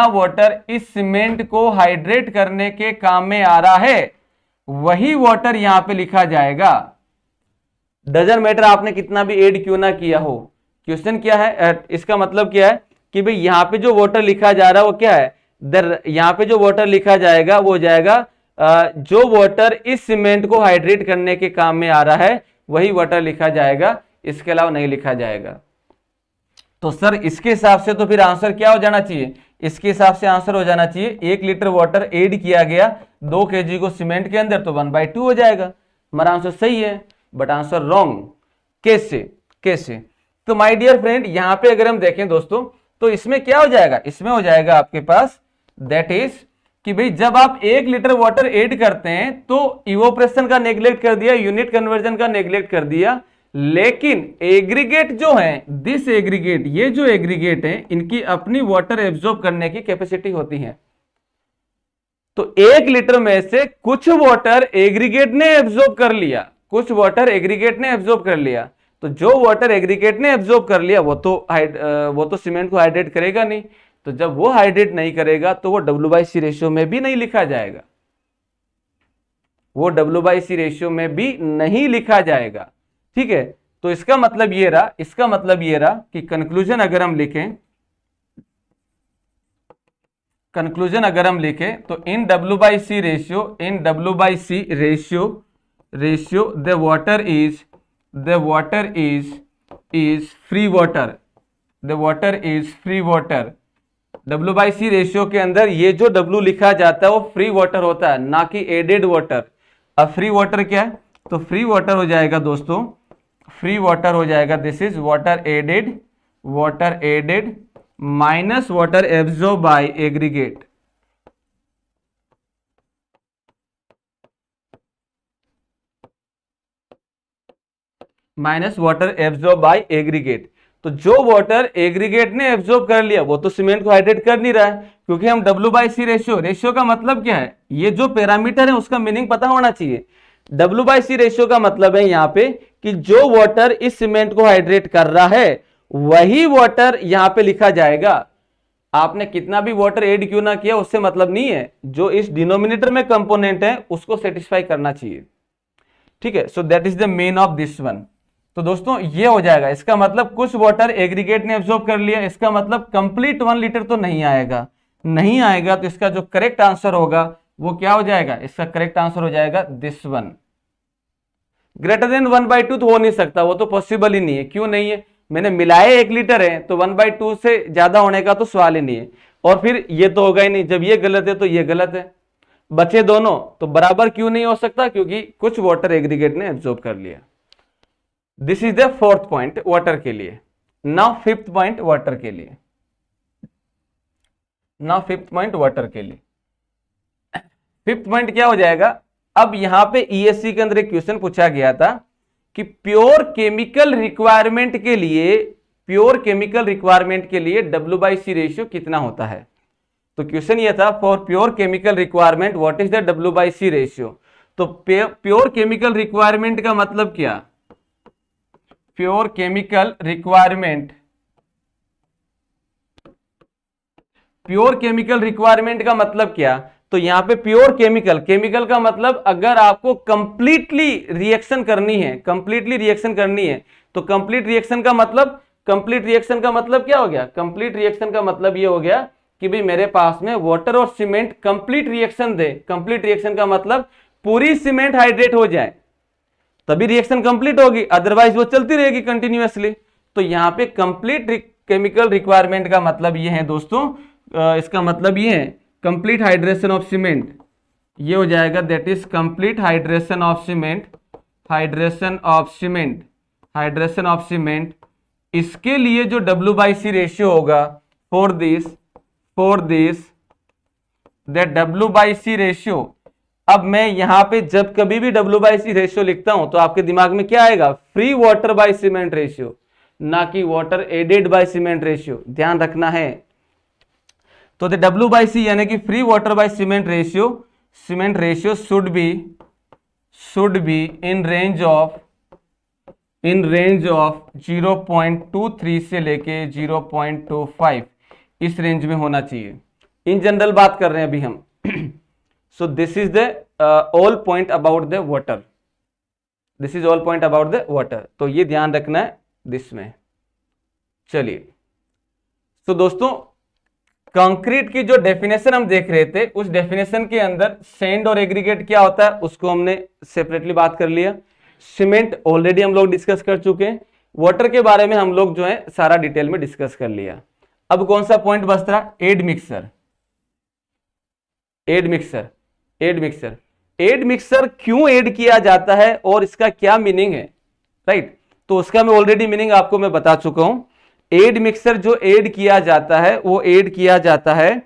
वाटर इस सीमेंट को हाइड्रेट करने के काम में आ रहा है वही वाटर यहां पे लिखा जाएगा। डजंट मैटर आपने कितना भी ऐड क्यों ना किया हो। क्वेश्चन क्या है, इसका मतलब क्या है कि भाई यहां पे जो वाटर लिखा जा रहा है वो क्या है, यहां पे जो वाटर लिखा जाएगा वो जाएगा जो वाटर इस सीमेंट को हाइड्रेट करने के काम में आ रहा है वही वाटर लिखा जाएगा, इसके अलावा नहीं लिखा जाएगा। तो सर इसके हिसाब से तो फिर आंसर क्या हो जाना चाहिए, इसके हिसाब से आंसर हो जाना चाहिए 1 लीटर वाटर ऐड किया गया 2 kg को सीमेंट के अंदर तो 1/2 हो जाएगा। हमारा आंसर सही है, बट आंसर रॉन्ग। कैसे कैसे? तो माय डियर फ्रेंड, यहां पे अगर हम देखें दोस्तों, तो इसमें क्या हो जाएगा, इसमें हो जाएगा आपके पास दैट इज कि भाई जब आप 1 लीटर वाटर ऐड करते हैं तो इवोपरेशन का नेग्लेक्ट कर दिया, यूनिट कन्वर्जन का नेग्लेक्ट कर दिया, लेकिन एग्रीगेट जो है, दिस एग्रीगेट, ये जो एग्रीगेट है, इनकी अपनी वाटर एब्जॉर्ब करने की कैपेसिटी होती है। तो 1 लीटर में से कुछ वाटर एग्रीगेट ने एब्जॉर्ब कर लिया, कुछ वाटर एग्रीगेट ने एब्जॉर्ब कर लिया। तो जो वाटर एग्रीगेट ने एब्जॉर्ब कर लिया वो तो सीमेंट को हाइड्रेट करेगा नहीं। तो जब वो हाइड्रेट नहीं करेगा तो वो W/C रेशियो में भी नहीं लिखा जाएगा, वो W/C रेशियो में भी नहीं लिखा जाएगा। ठीक है, तो इसका मतलब ये रहा, इसका मतलब ये रहा कि कंक्लूजन अगर हम लिखें, कंक्लूजन अगर हम लिखें तो इन W/C ratio, in W/C ratio the water is free water, the water is free water. W/C ratio के अंदर ये जो W लिखा जाता है वो फ्री वाटर होता है, ना कि एडेड वाटर। अब फ्री वाटर क्या है? तो फ्री वाटर हो जाएगा दोस्तों, फ्री वाटर हो जाएगा this is water added minus water absorb by aggregate. Minus water absorb by aggregate. तो जो वाटर एग्रीगेट ने एब्जॉर्ब कर लिया वो तो सीमेंट को हाइड्रेट कर नहीं रहा है, क्योंकि हम W/C रेशियो का मतलब क्या है, ये जो पैरामीटर है उसका मीनिंग पता होना चाहिए। W/C रेशियो का मतलब है यहां पे कि जो वाटर इस सीमेंट को हाइड्रेट कर रहा है वही वाटर यहां पे लिखा जाएगा। आपने कितना भी वाटर ऐड क्यों ना किया उससे मतलब नहीं है, जो इस डिनोमिनेटर में कंपोनेंट है उसको सेटिस्फाई करना चाहिए। ठीक है, so that is the main of this one. तो दोस्तों ये हो जाएगा, इसका मतलब कुछ वाटर एग्रीगेट ने एब्जॉर्ब कर लिया, इसका मतलब कंप्लीट 1 लीटर तो नहीं आएगा, नहीं आएगा। तो इसका जो करेक्ट आंसर होगा वो क्या हो जाएगा, इसका करेक्ट आंसर हो जाएगा दिस वन। ग्रेटर देन 1/2 तो हो नहीं सकता, वो तो पॉसिबल ही नहीं है। क्यों नहीं है? मैंने मिलाए 1 लीटर है तो 1/2 से ज्यादा होने का तो सवाल ही नहीं है। और फिर ये तो होगा ही नहीं, जब ये गलत है तो ये गलत है, बचे दोनों तो बराबर क्यों नहीं हो सकता, क्योंकि कुछ वाटर एग्रीगेट ने एब्जॉर्ब कर लिया। This is the 4th point water के लिए। नाउ 5th पॉइंट वाटर के लिए, नाउ 5th पॉइंट वाटर के लिए। 5th पॉइंट क्या हो जाएगा, अब यहां पे ESC के अंदर एक क्वेश्चन पूछा गया था कि प्योर केमिकल रिक्वायरमेंट के लिए, प्योर केमिकल रिक्वायरमेंट के लिए W/C रेशियो कितना होता है। तो क्वेश्चन ये था, for pure chemical requirement what is the W/C ratio. तो प्योर केमिकल रिक्वायरमेंट का मतलब क्या, pure chemical requirement, pure chemical requirement का मतलब क्या। तो यहां पे प्योर केमिकल, केमिकल का मतलब अगर आपको कंप्लीटली रिएक्शन करनी है, कंप्लीटली रिएक्शन करनी है, तो कंप्लीट रिएक्शन का मतलब, कंप्लीट रिएक्शन का मतलब क्या हो गया, कंप्लीट रिएक्शन का मतलब ये हो गया कि भाई मेरे पास में वाटर और सीमेंट कंप्लीट रिएक्शन दे। कंप्लीट रिएक्शन का मतलब पूरी सीमेंट हाइड्रेट हो जाए तभी रिएक्शन कंप्लीट होगी, अदरवाइज वो चलती रहेगी कंटिन्यूअसली। तो यहां पे कंप्लीट केमिकल रिक्वायरमेंट का मतलब ये है दोस्तों, इसका मतलब ये है कंप्लीट हाइड्रेशन ऑफ सीमेंट, ये हो जाएगा that is complete hydration of cement, hydration of cement, hydration of cement. इसके लिए जो W/C रेशियो होगा for this that W/C ratio, अब मैं यहां पे जब कभी भी W/C रेशियो लिखता हूं तो आपके दिमाग में क्या आएगा, free water by cement ratio, ना कि water added by cement ratio, ध्यान रखना है। तो द W/C यानी कि free water by cement ratio should be in range of 0.23 से लेके 0.25, इस रेंज में होना चाहिए। इन जनरल बात कर रहे हैं अभी हम। सो this is the all point about the water, this is all point about the water. तो ये ध्यान रखना है दिस में। चलिए, तो दोस्तों कंक्रीट की जो डेफिनेशन हम देख रहे थे, उस डेफिनेशन के अंदर सैंड और एग्रीगेट क्या होता है उसको हमने सेपरेटली बात कर लिया। सीमेंट ऑलरेडी हम लोग डिस्कस कर चुके हैं। वाटर के बारे में हम लोग जो है सारा डिटेल में डिस्कस कर लिया। अब कौन सा पॉइंट बच रहा, admixture. Admixture, admixture. Admixture क्यों ऐड किया जाता है और इसका क्या मीनिंग है, राइट? तो उसका मैं ऑलरेडी मीनिंग आपको मैं बता चुका हूं। एड मिक्सर जो ऐड किया जाता है वो ऐड किया जाता है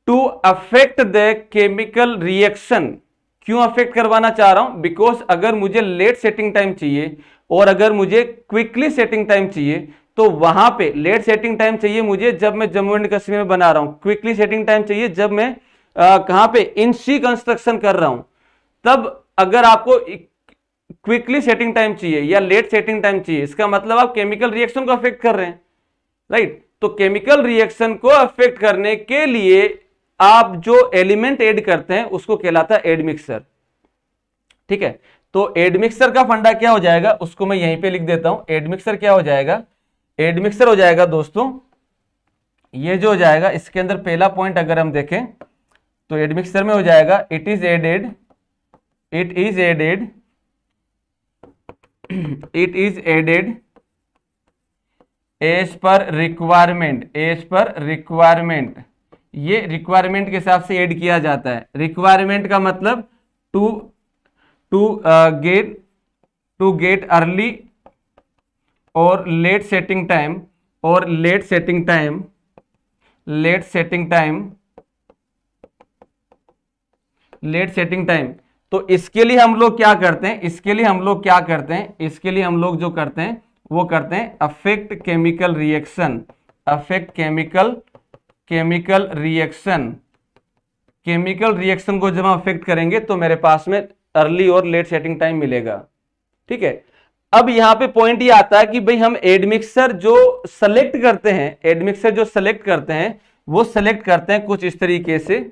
to affect the chemical reaction. क्यों अफेक्ट करवाना चाह रहा हूं? बिकॉज अगर मुझे लेट सेटिंग टाइम चाहिए और अगर मुझे क्विकली सेटिंग टाइम चाहिए, तो वहां पे लेट सेटिंग टाइम चाहिए मुझे जब मैं जम्मू एंड कश्मीर में बना रहा हूं, क्विकली सेटिंग टाइम चाहिए जब मैं कहां पे इन सी कंस्ट्रक्शन कर रहा हूं। तब अगर आपको क्विकली सेटिंग टाइम चाहिए या लेट सेटिंग टाइम चाहिए, इसका मतलब आप केमिकल रिएक्शन को अफेक्ट कर रहे हैं, राइट? तो केमिकल रिएक्शन को अफेक्ट करने के लिए आप जो एलिमेंट ऐड करते हैं उसको कहलाता है एड मिक्सर, ठीक है? तो एड मिक्सर का फंडा क्या हो जाएगा, उसको मैं यहीं पे लिख देता हूं। एड मिक्सर क्या हो जाएगा? एड मिक्सर हो जाएगा दोस्तों, ये जो हो जाएगा इसके अंदर पहला पॉइंट अगर हम देखें तो एड मिक्सर में हो जाएगा it is added as per requirement. ये रिक्वायरमेंट के हिसाब से ऐड किया जाता है। रिक्वायरमेंट का मतलब टू गेट अर्ली और लेट सेटिंग टाइम। तो इसके लिए हम लोग क्या करते हैं, इसके लिए हम लोग जो करते हैं वो करते हैं अफेक्ट केमिकल रिएक्शन को जब हम अफेक्ट करेंगे तो मेरे पास में अर्ली और लेट सेटिंग टाइम मिलेगा, ठीक है? अब यहां पे पॉइंट ये आता है कि भाई हम एड मिक्सर जो सेलेक्ट करते हैं वो सेलेक्ट करते हैं कुछ इस तरीके से।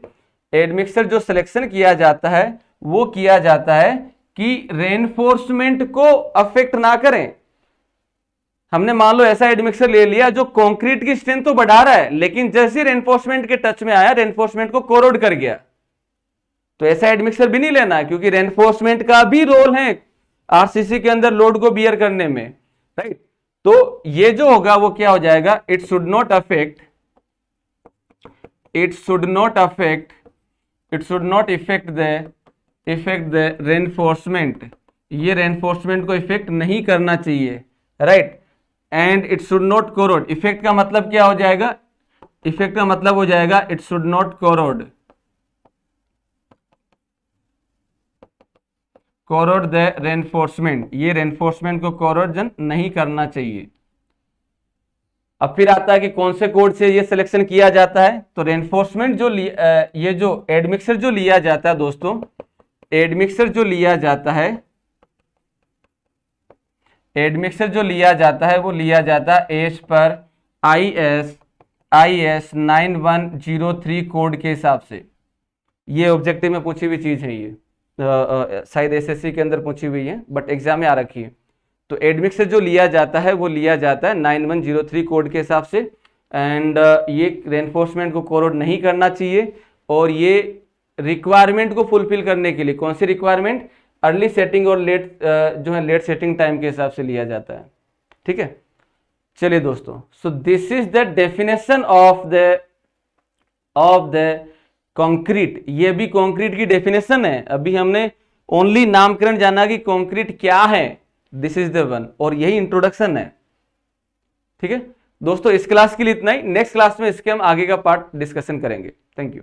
एड मिक्सर जो सिलेक्शन किया जाता है वो किया जाता है कि रेनफोर्समेंट को अफेक्ट ना करें। हमने मान लो ऐसा एड मिक्सर ले लिया जो कंक्रीट की स्ट्रेंथ तो बढ़ा रहा है, लेकिन जैसे रेनफोर्समेंट के टच में आया रेनफोर्समेंट को कोरोड कर गया। तो ऐसा एड मिक्सर भी नहीं लेना है, क्योंकि रेनफोर्समेंट का भी रोल है आरसीसी के अंदर लोड को बियर करने में, राइट? तो ये जो होगा वो क्या हो जाएगा, it should not affect the reinforcement. ये रेनफोर्समेंट को इफेक्ट नहीं करना चाहिए, right? And it should not corrode. Effect का मतलब क्या हो जाएगा? इफेक्ट का मतलब हो जाएगा it should not corrode the reinforcement. ये रेनफोर्समेंट को कोरोजन नहीं करना चाहिए। अब फिर आता है कि कौन से कोड से ये सिलेक्शन किया जाता है। तो रेनफोर्समेंट जो ये जो एड मिक्सर जो लिया जाता है दोस्तों, एड मिक्सर जो लिया जाता है वो लिया जाता है एज पर IS 9103 कोड के हिसाब से। ये ऑब्जेक्टिव में पूछी हुई चीज है, ये शायद एसएससी के अंदर पूछी हुई है बट एग्जाम में आ रखी है। तो एड मिक्सर जो लिया जाता है वो लिया जाता है 9103 कोड के हिसाब से। एंड ये रेनफोर्समेंट को कोरोड नहीं करना चाहिए, और ये रिक्वायरमेंट को फुलफिल करने के लिए, कौन सी रिक्वायरमेंट, अर्ली सेटिंग और लेट सेटिंग टाइम के हिसाब से लिया जाता है, ठीक है? चलिए दोस्तों, सो this is the definition of the concrete. ये भी कंक्रीट की डेफिनेशन है। अभी हमने ओनली नामकरण जाना कि कंक्रीट क्या है, दिस इज द वन, और यही इंट्रोडक्शन है, ठीक है दोस्तों? इस क्लास के लिए इतना ही। नेक्स्ट क्लास में इसके हम आगे का पार्ट डिस्कशन करेंगे। Thank you.